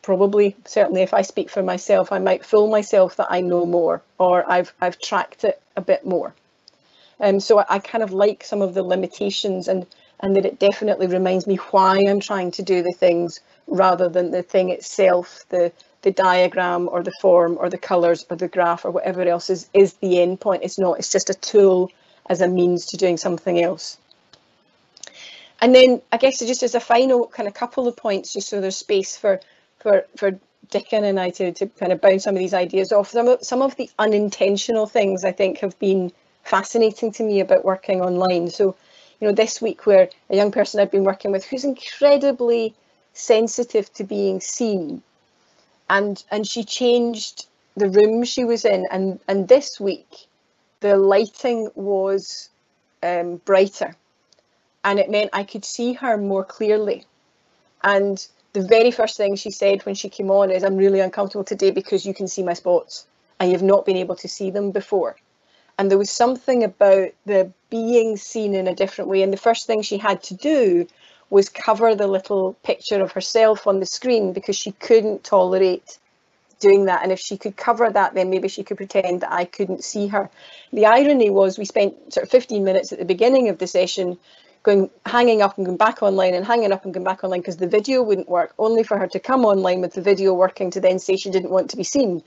S7: probably, certainly if I speak for myself, I might fool myself that I know more, or I've tracked it a bit more. So I kind of like some of the limitations, and that it definitely reminds me why I'm trying to do the things, rather than the thing itself, the diagram or the form or the colours or the graph or whatever else is the end point. It's not, it's just a tool as a means to doing something else. And then I guess just as a final kind of couple of points, just so there's space for Dickon and I to kind of bounce some of these ideas off. Some of the unintentional things I think have been fascinating to me about working online. So, you know, this week where a young person I've been working with who's incredibly sensitive to being seen, and she changed the room she was in, and this week the lighting was brighter, and it meant I could see her more clearly. And the very first thing she said when she came on is, I'm really uncomfortable today because you can see my spots and you've not been able to see them before. And there was something about the being seen in a different way. And the first thing she had to do was cover the little picture of herself on the screen, because she couldn't tolerate doing that. And if she could cover that, then maybe she could pretend that I couldn't see her. The irony was we spent sort of 15 minutes at the beginning of the session hanging up and going back online and hanging up and going back online because the video wouldn't work, only for her to come online with the video working to then say she didn't want to be seen.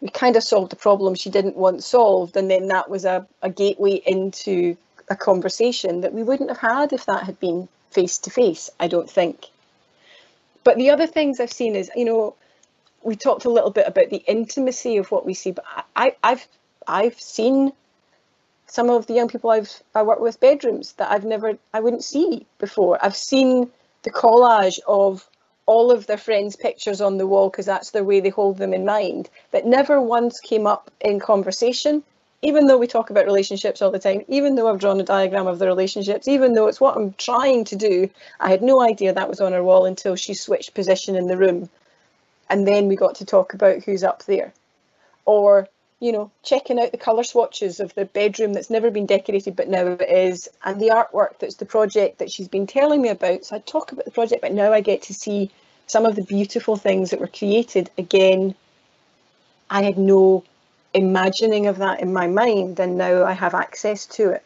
S7: We kind of solved the problem she didn't want solved, and then that was a gateway into a conversation that we wouldn't have had if that had been face to face, I don't think. But the other things I've seen is, you know, we talked a little bit about the intimacy of what we see, but I've seen some of the young people I work with bedrooms that I wouldn't see before. I've seen the collage of all of their friends' pictures on the wall because that's the way they hold them in mind, that never once came up in conversation, even though we talk about relationships all the time, even though I've drawn a diagram of the relationships, even though it's what I'm trying to do. I had no idea that was on her wall until she switched position in the room. And then we got to talk about who's up there. Or, you know, checking out the colour swatches of the bedroom that's never been decorated, but now it is, and the artwork that's the project that she's been telling me about. So I talk about the project, but now I get to see some of the beautiful things that were created. Again, I had no imagining of that in my mind, and now I have access to it.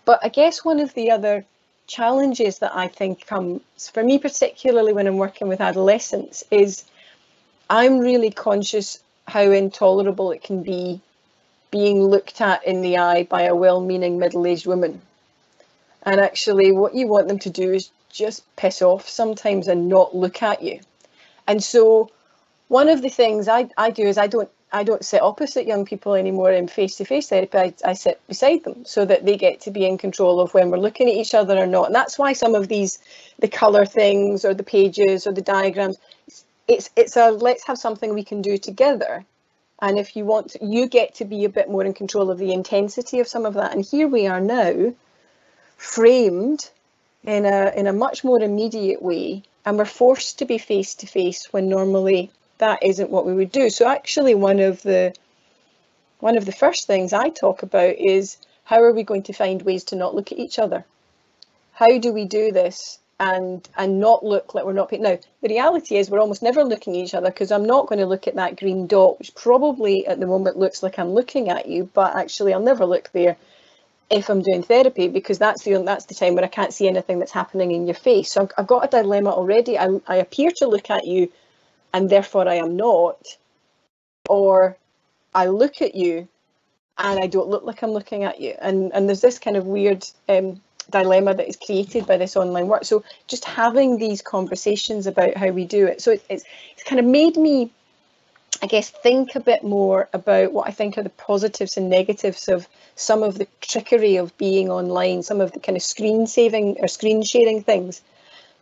S7: But I guess one of the other challenges that I think comes, for me particularly when I'm working with adolescents, is I'm really conscious how intolerable it can be being looked at in the eye by a well-meaning middle-aged woman. And actually what you want them to do is just piss off sometimes and not look at you. And so one of the things I do is I don't sit opposite young people anymore in face-to-face therapy. I sit beside them so that they get to be in control of when we're looking at each other or not. And that's why some of these, the colour things or the pages or the diagrams, it's a let's have something we can do together. And if you want, you get to be a bit more in control of the intensity of some of that. And here we are now, framed in a much more immediate way, and we're forced to be face to face when normally that isn't what we would do. So actually one of the first things I talk about is, how are we going to find ways to not look at each other? How do we do this and not look like we're not paying? Now, the reality is we're almost never looking at each other, because I'm not going to look at that green dot, which probably at the moment looks like I'm looking at you, but actually I'll never look there if I'm doing therapy, because that's the time where I can't see anything that's happening in your face. So I've got a dilemma already. I appear to look at you and therefore I am not, or I look at you and I don't look like I'm looking at you. And there's this kind of weird dilemma that is created by this online work. So just having these conversations about how we do it. So it's kind of made me, I guess, think a bit more about what I think are the positives and negatives of some of the trickery of being online, some of the kind of screen saving or screen sharing things.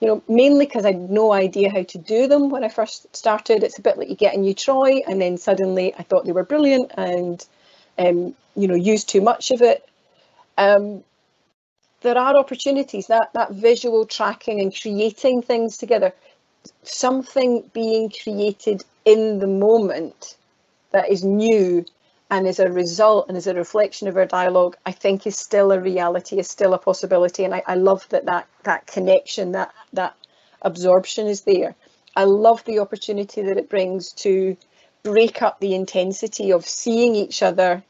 S7: You know, mainly because I had no idea how to do them when I first started. It's a bit like you get a new toy and then suddenly I thought they were brilliant and, you know, used too much of it. There are opportunities, that visual tracking and creating things together, something being created in the moment that is new and is a result and is a reflection of our dialogue, I think is still a reality, is still a possibility. And I love that connection, that absorption is there. I love the opportunity that it brings to break up the intensity of seeing each other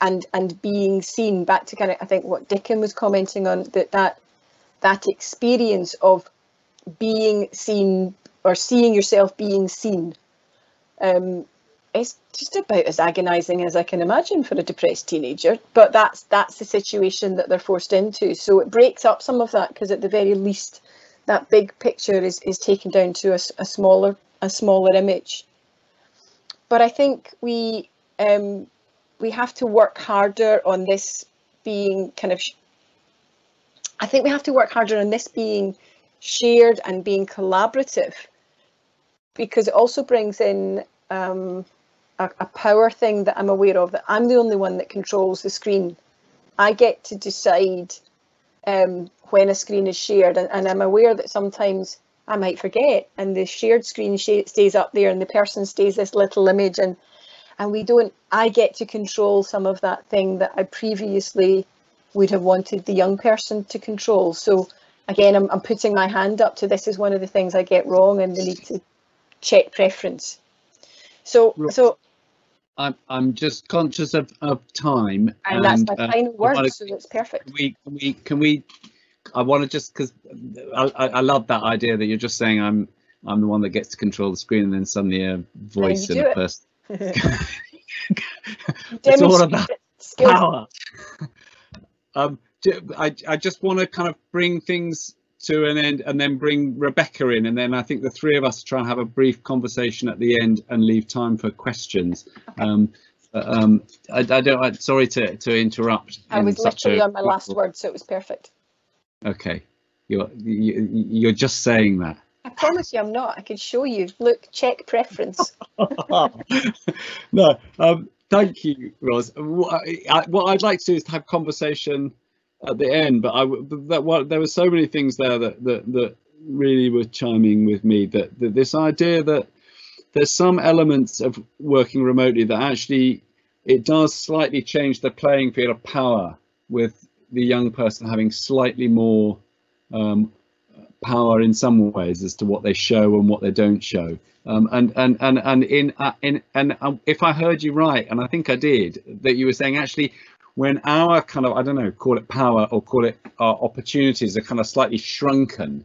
S7: and being seen. Back to kind of, I think, what Dickon was commenting on, that experience of being seen or seeing yourself being seen. It's just about as agonizing as I can imagine for a depressed teenager, but that's the situation that they're forced into. So it breaks up some of that, because at the very least that big picture is taken down to a smaller image. But I think we have to work harder on this being kind of, I think we have to work harder on this being shared and being collaborative, because it also brings in a power thing that I'm aware of, that I'm the only one that controls the screen. I get to decide when a screen is shared, and I'm aware that sometimes I might forget and the shared screen stays up there and the person stays this little image, and I get to control some of that thing that I previously would have wanted the young person to control. So again, I'm putting my hand up to this is one of the things I get wrong, and the need to check preference. So
S1: I'm just conscious of time,
S7: and that's my final word, so it's perfect.
S1: Can we I want to just, because I love that idea that you're just saying I'm the one that gets to control the screen, and then suddenly a voice in a person. It's all about power. I just want to kind of bring things to an end and then bring Rebecca in, and then I think the three of us try and have a brief conversation at the end and leave time for questions. Okay. Sorry to interrupt.
S7: I was literally on my last word, so it was perfect.
S1: Okay, you're just saying that.
S7: I promise you I'm not. I could show you. Look, check preference.
S1: No, thank you, Ros. What I'd like to do is have conversation at the end, but there were so many things there that really were chiming with me, that this idea that there's some elements of working remotely that actually it does slightly change the playing field of power, with the young person having slightly more power in some ways as to what they show and what they don't show. And if I heard you right, and I think I did, that you were saying actually when our kind of, I don't know, call it power or call it our opportunities are kind of slightly shrunken,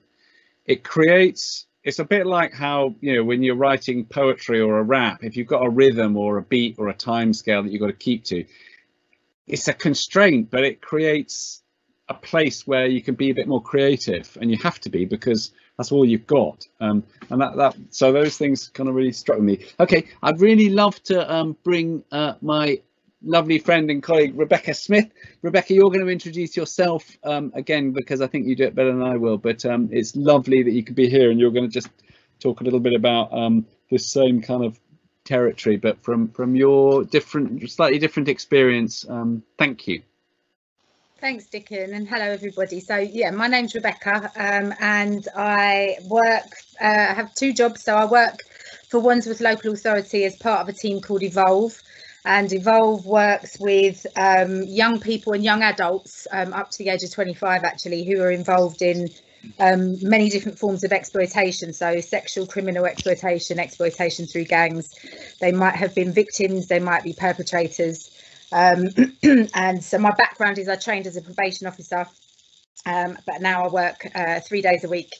S1: it creates, it's a bit like how, you know, when you're writing poetry or a rap, if you've got a rhythm or a beat or a time scale that you've got to keep to, it's a constraint, but it creates a place where you can be a bit more creative, and you have to be, because that's all you've got. And so those things kind of really struck me. Okay, I'd really love to bring my lovely friend and colleague Rebecca Smith. Rebecca, you're going to introduce yourself again, because I think you do it better than I will, but it's lovely that you could be here, and you're going to just talk a little bit about this same kind of territory, but from your slightly different experience. Thank you.
S8: Thanks, Dickon, and hello everybody. So yeah, my name's Rebecca, and I work, have two jobs. So I work for Wandsworth Local Authority as part of a team called Evolve, and Evolve works with young people and young adults up to the age of 25 actually, who are involved in many different forms of exploitation. So sexual, criminal exploitation, exploitation through gangs. They might have been victims, they might be perpetrators. And so my background is I trained as a probation officer, but now I work 3 days a week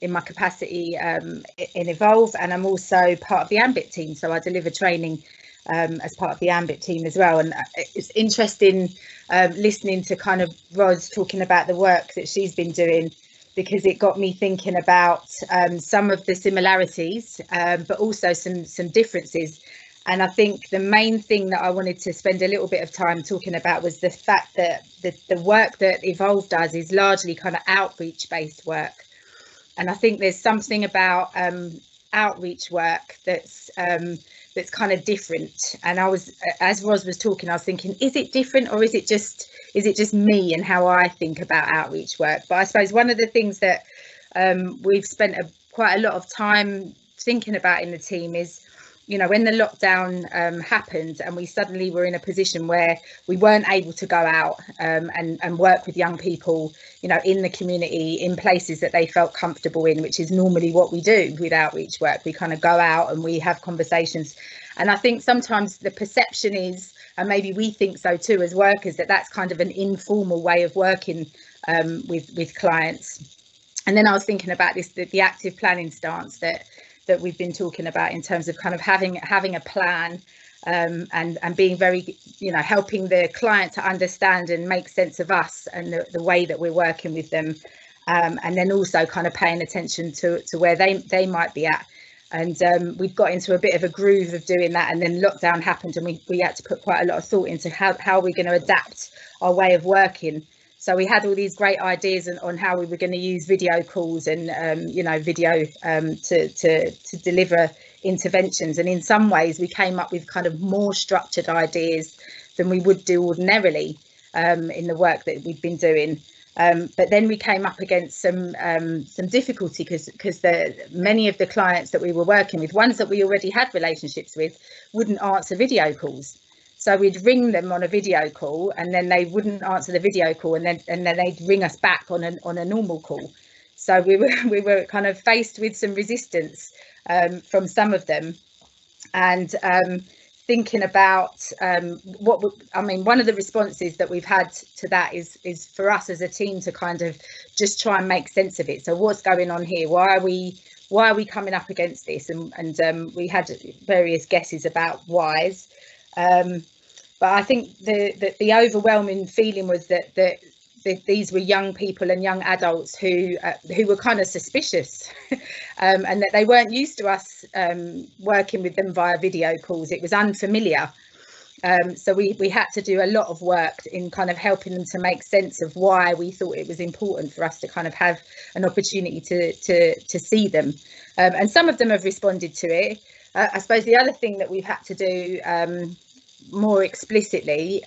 S8: in my capacity in Evolve, and I'm also part of the Ambit team. So I deliver training as part of the Ambit team as well. And it's interesting listening to kind of Ros talking about the work that she's been doing, because it got me thinking about some of the similarities, but also some differences. And I think the main thing that I wanted to spend a little bit of time talking about was the fact that the work that Evolve does is largely kind of outreach based work. And I think there's something about outreach work that's kind of different. And I was, as Ros was talking, I was thinking, is it different, or is it just me and how I think about outreach work? But I suppose one of the things that we've spent quite a lot of time thinking about in the team is, you know, when the lockdown happened and we suddenly were in a position where we weren't able to go out and work with young people, you know, in the community, in places that they felt comfortable in, which is normally what we do with outreach work. We kind of go out and we have conversations. And I think sometimes the perception is, and maybe we think so too as workers, that that's kind of an informal way of working with clients. And then I was thinking about this, the active planning stance that we've been talking about, in terms of kind of having a plan and being very, you know, helping the client to understand and make sense of us and the way that we're working with them, and then also kind of paying attention to where they might be at. And we've got into a bit of a groove of doing that, and then lockdown happened and we had to put quite a lot of thought into how we're going to adapt our way of working. So we had all these great ideas on how we were going to use video calls and, you know, video to deliver interventions. And in some ways, we came up with kind of more structured ideas than we would do ordinarily in the work that we've been doing. But then we came up against some difficulty because many of the clients that we were working with, ones that we already had relationships with, wouldn't answer video calls. So we'd ring them on a video call, and then they wouldn't answer the video call, and then they'd ring us back on a normal call. So we were kind of faced with some resistance from some of them, and thinking about one of the responses that we've had to that is for us as a team to kind of just try and make sense of it. So what's going on here? Why are we coming up against this? And we had various guesses about whys. But I think the overwhelming feeling was that these were young people and young adults who were kind of suspicious, and that they weren't used to us working with them via video calls. It was unfamiliar. So we had to do a lot of work in kind of helping them to make sense of why we thought it was important for us to kind of have an opportunity to see them. And some of them have responded to it. I suppose the other thing that we've had to do more explicitly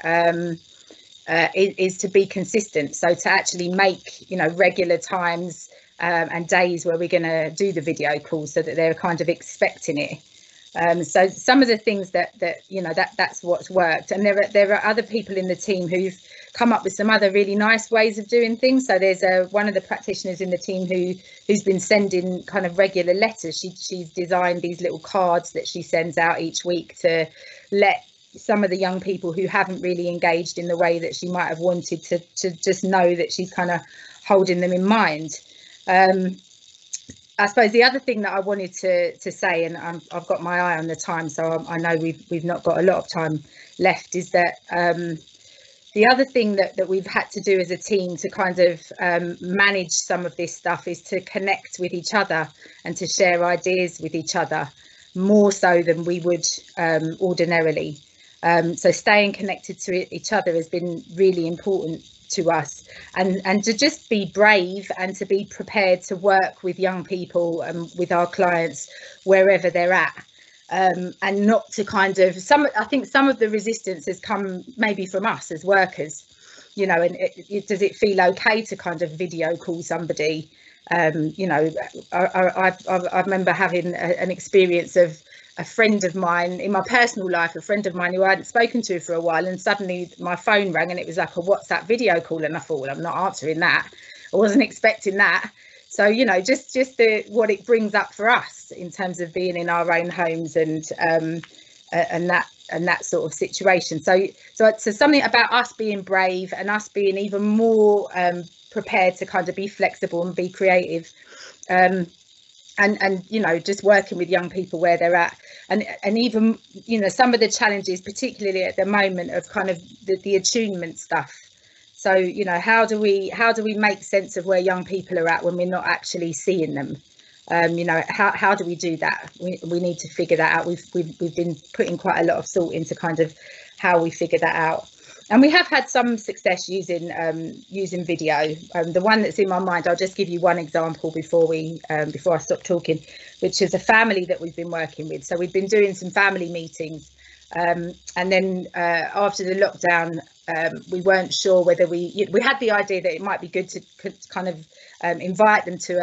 S8: is to be consistent. So to actually make, you know, regular times and days where we're going to do the video calls, so that they're kind of expecting it. So some of the things that you know, that's what's worked. And there are other people in the team who've come up with some other really nice ways of doing things. So there's one of the practitioners in the team who's been sending kind of regular letters. She's designed these little cards that she sends out each week to let some of the young people who haven't really engaged in the way that she might have wanted to just know that she's kind of holding them in mind. I suppose the other thing that I wanted to say, and I've got my eye on the time, so I know we've not got a lot of time left, is that the other thing that we've had to do as a team to kind of manage some of this stuff is to connect with each other and to share ideas with each other more so than we would ordinarily. So staying connected to each other has been really important to us, and to just be brave and to be prepared to work with young people and with our clients wherever they're at, and not to kind of I think some of the resistance has come maybe from us as workers, you know, and does it feel okay to kind of video call somebody? You know, I remember having an experience of a friend of mine in my personal life, a friend of mine who I hadn't spoken to for a while, and suddenly my phone rang and it was like a WhatsApp video call, and I thought, well, I'm not answering that. I wasn't expecting that. So, you know, just what it brings up for us in terms of being in our own homes and that sort of situation. So something about us being brave and us being even more prepared to kind of be flexible and be creative. you know, just working with young people where they're at, and even, you know, some of the challenges, particularly at the moment, of kind of the attunement stuff. So, you know, how do we make sense of where young people are at when we're not actually seeing them? You know, how do we do that? We need to figure that out. We've been putting quite a lot of thought into kind of how we figure that out. And we have had some success using video. The one that's in my mind, I'll just give you one example before I stop talking, which is a family that we've been working with. So we've been doing some family meetings, and then after the lockdown, we weren't sure whether we had the idea that it might be good to kind of invite them to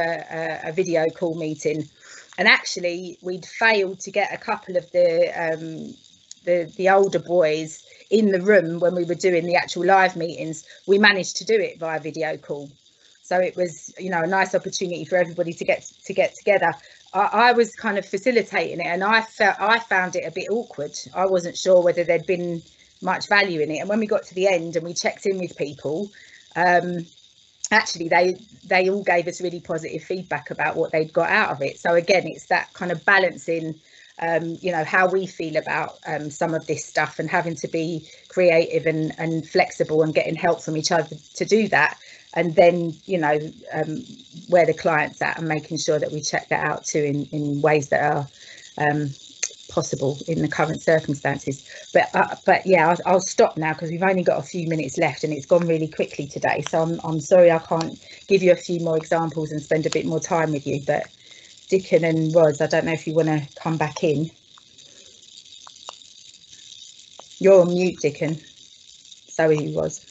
S8: a video call meeting, and actually we'd failed to get a couple of the older boys in the room when we were doing the actual live meetings. We managed to do it via video call, so it was, you know, a nice opportunity for everybody to get together. I was kind of facilitating it, and I found it a bit awkward. I wasn't sure whether there'd been much value in it, and when we got to the end and we checked in with people, actually they all gave us really positive feedback about what they'd got out of it. So again, it's that kind of balancing, you know, how we feel about some of this stuff, and having to be creative and flexible and getting help from each other to do that, and then, you know, where the client's at, and making sure that we check that out too in ways that are possible in the current circumstances. But yeah, I'll stop now because we've only got a few minutes left and it's gone really quickly today, so I'm sorry I can't give you a few more examples and spend a bit more time with you. But Dickon and Ros, I don't know if you want to come back in. You're on mute, Dickon. So he was,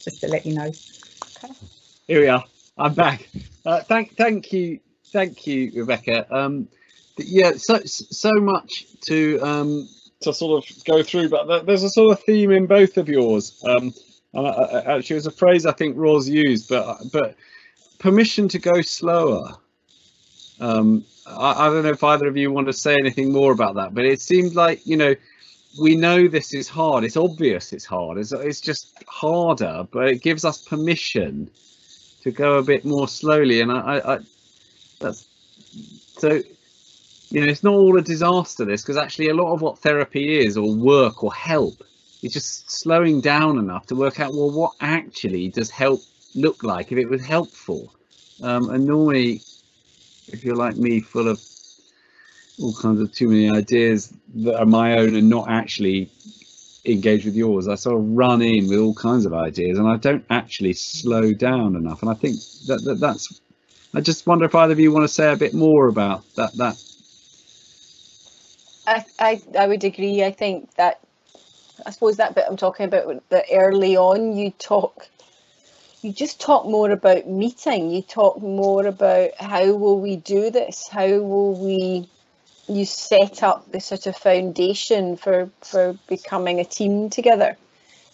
S8: just to let you know.
S3: Okay.
S1: Here we are. I'm back. Thank you, Rebecca. Yeah, so much to sort of go through, but there's a sort of theme in both of yours. Actually, it was a phrase I think Ros used, but permission to go slower. I don't know if either of you want to say anything more about that, but it seemed like, you know, we know this is hard. It's obvious it's hard. It's just harder, but it gives us permission to go a bit more slowly. And that's so, you know, it's not all a disaster, this, because actually a lot of what therapy is, or work or help, is just slowing down enough to work out, well, what actually does help look like if it was helpful. And normally, if you're like me, full of all kinds of too many ideas that are my own and not actually engaged with yours, I sort of run in with all kinds of ideas and I don't actually slow down enough. And I think that's, I just wonder if either of you want to say a bit more about that.
S7: I would agree. I think that, I suppose that bit I'm talking about, that early on you just talk more about meeting, you talk more about how will we do this, how will you set up the sort of foundation for becoming a team together,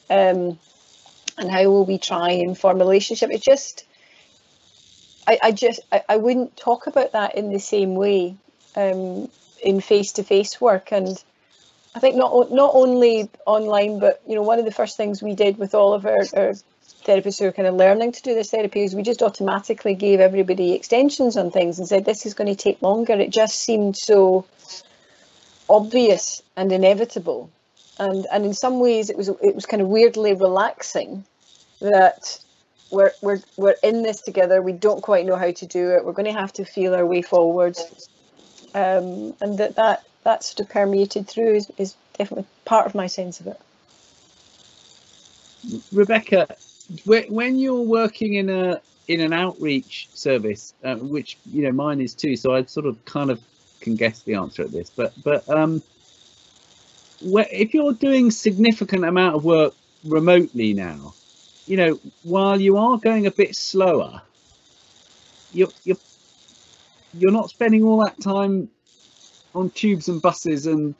S7: and how will we try and form a relationship. It just, I wouldn't talk about that in the same way in face-to-face work. And I think not only online, but, you know, one of the first things we did with all of our therapists who are kind of learning to do this therapy is we just automatically gave everybody extensions on things and said, this is going to take longer. It just seemed so obvious and inevitable. And in some ways it was kind of weirdly relaxing that we're in this together. We don't quite know how to do it. We're going to have to feel our way forward. And that sort of permeated through is definitely part of my sense of it.
S1: Rebecca, when you're working in an outreach service, which, you know, mine is too, so I sort of kind of can guess the answer at this, but if you're doing significant amount of work remotely now, you know, while you are going a bit slower, you're not spending all that time on tubes and buses and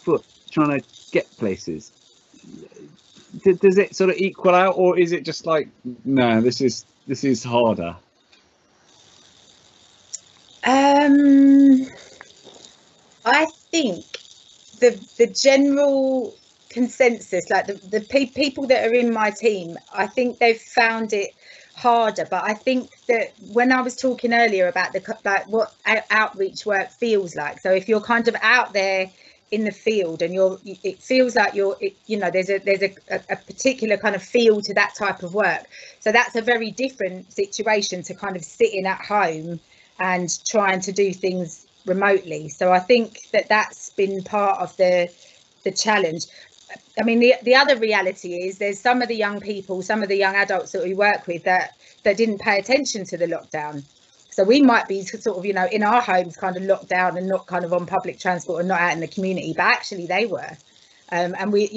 S1: foot trying to get places. Does it sort of equal out, or is it just like, no, this is harder?
S8: I think the general consensus, like the people that are in my team, I think they've found it harder. But I think that when I was talking earlier about what outreach work feels like, so if you're kind of out there in the field and it feels like there's a particular kind of feel to that type of work. So that's a very different situation to kind of sitting at home and trying to do things remotely. So I think that that's been part of the challenge. I mean, the other reality is there's some of the young people, some of the young adults that we work with that didn't pay attention to the lockdown. So we might be sort of, in our homes kind of locked down and not kind of on public transport and not out in the community, but actually they were. And we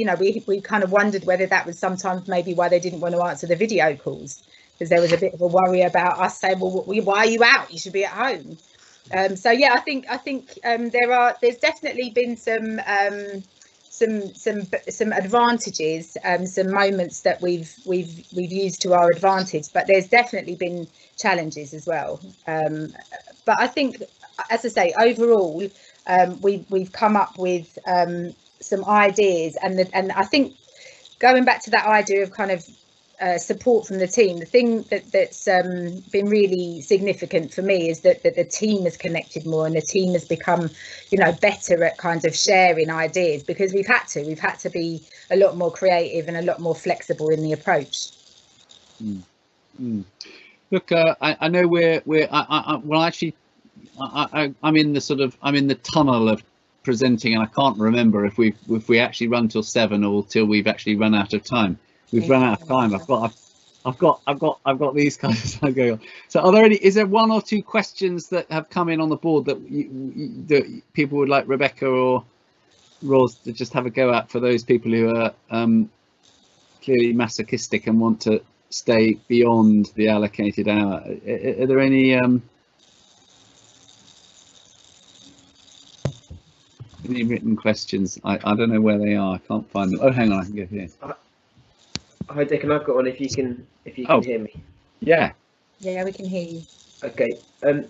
S8: kind of wondered whether that was sometimes maybe why they didn't want to answer the video calls, because there was a bit of a worry about us saying, well, why are you out? You should be at home. So yeah, I think there's definitely been some advantages, some moments that we've used to our advantage, but there's definitely been challenges as well. But I think, as I say, overall, we've come up with some ideas, and I think going back to that idea of kind of support from the team, the thing that's been really significant for me is that the team has connected more, and the team has become better at kind of sharing ideas, because we've had to be a lot more creative and a lot more flexible in the approach.
S1: Look, I know I'm in the tunnel of presenting, and I can't remember if we actually run till 7 or till we've actually run out of time. We've run out of time. I've got these kind of stuff going on. So is there one or two questions that have come in on the board that people would like Rebecca or Ros to just have a go at, for those people who are clearly masochistic and want to stay beyond the allocated hour? Are there any written questions? I don't know where they are. I can't find them. Oh, hang on, I can go here.
S2: Hi Dick, and I've got one if you can hear me.
S8: Yeah, we can hear you.
S2: Okay,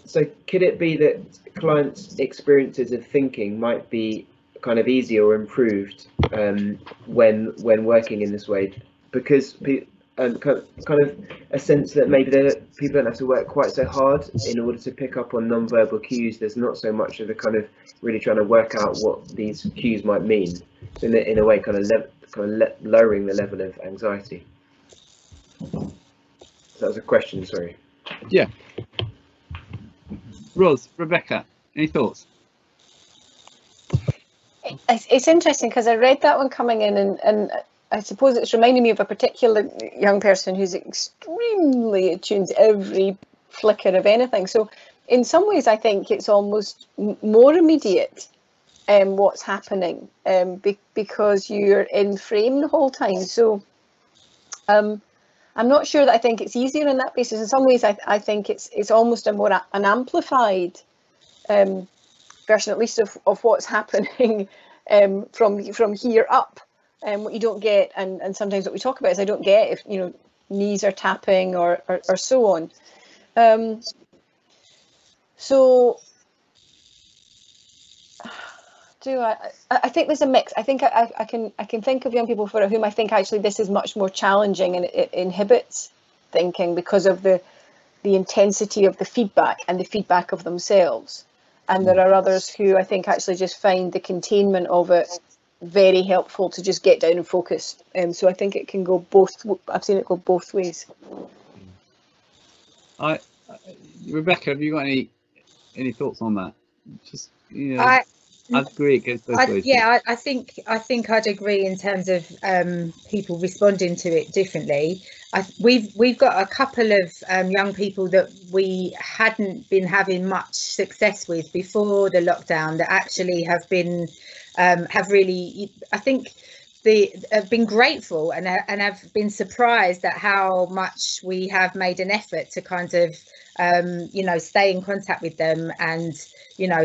S2: so could it be that clients' experiences of thinking might be kind of easier or improved when working in this way, because kind of a sense that maybe people don't have to work quite so hard in order to pick up on non-verbal cues? There's not so much of a kind of really trying to work out what these cues might mean, in a way kind of lowering the level of anxiety. That was a question, sorry.
S1: Yeah. Ros, Rebecca, any thoughts?
S7: It's interesting because I read that one coming in, and I suppose it's reminding me of a particular young person who's extremely attuned to every flicker of anything. So in some ways, I think it's almost more immediate what's happening because you're in frame the whole time. So I'm not sure that I think it's easier on that basis. In some ways, I think it's almost an amplified version, at least of what's happening from here up. What you don't get, and sometimes what we talk about is I don't get if knees are tapping or so on. So I think there's a mix. I think I can think of young people for whom I think actually this is much more challenging, and it inhibits thinking because of the intensity of the feedback and the feedback of themselves. And there are others who I think actually just find the containment of it very helpful to just get down and focus. So I think it can go both. I've seen it go both ways.
S1: Rebecca, have you got any thoughts on that? Just I agree it goes both ways.
S8: Yeah, I think I'd agree in terms of people responding to it differently. We've got a couple of young people that we hadn't been having much success with before the lockdown that actually have been have really, I think they have been grateful and have been surprised at how much we have made an effort to kind of stay in contact with them and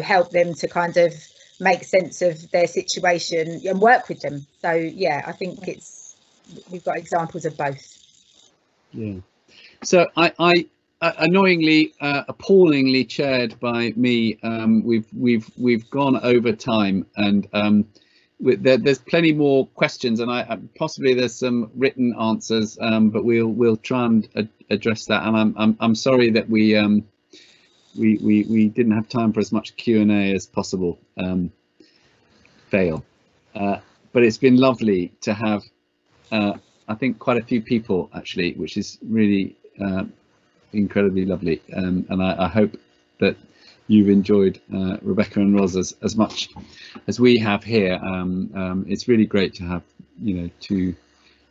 S8: help them to kind of make sense of their situation and work with them. So yeah, I think we've got examples of both.
S1: Yeah. So I annoyingly, appallingly chaired by me, we've gone over time, and there's plenty more questions, and possibly there's some written answers, but we'll try and address that, and I'm sorry that we didn't have time for as much Q&A as possible. Fail. But it's been lovely to have, I think, quite a few people actually, which is really incredibly lovely. And I hope that you've enjoyed Rebecca and Ros as much as we have here. It's really great to have, you know, two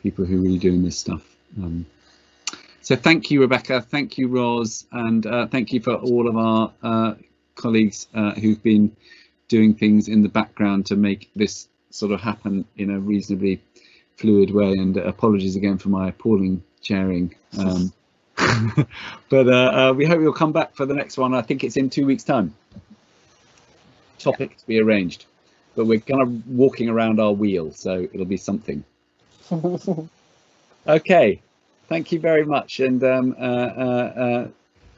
S1: people who are really doing this stuff. So thank you, Rebecca. Thank you, Ros, and thank you for all of our colleagues who've been doing things in the background to make this sort of happen in a reasonably fluid way. And apologies again for my appalling chairing. But we hope you'll come back for the next one. I think it's in 2 weeks' time. Topic to be arranged, but we're kind of walking around our wheel, so it'll be something. Okay, thank you very much, and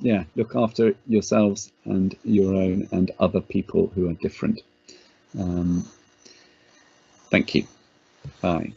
S1: yeah, look after yourselves and your own and other people who are different. Thank you. Bye.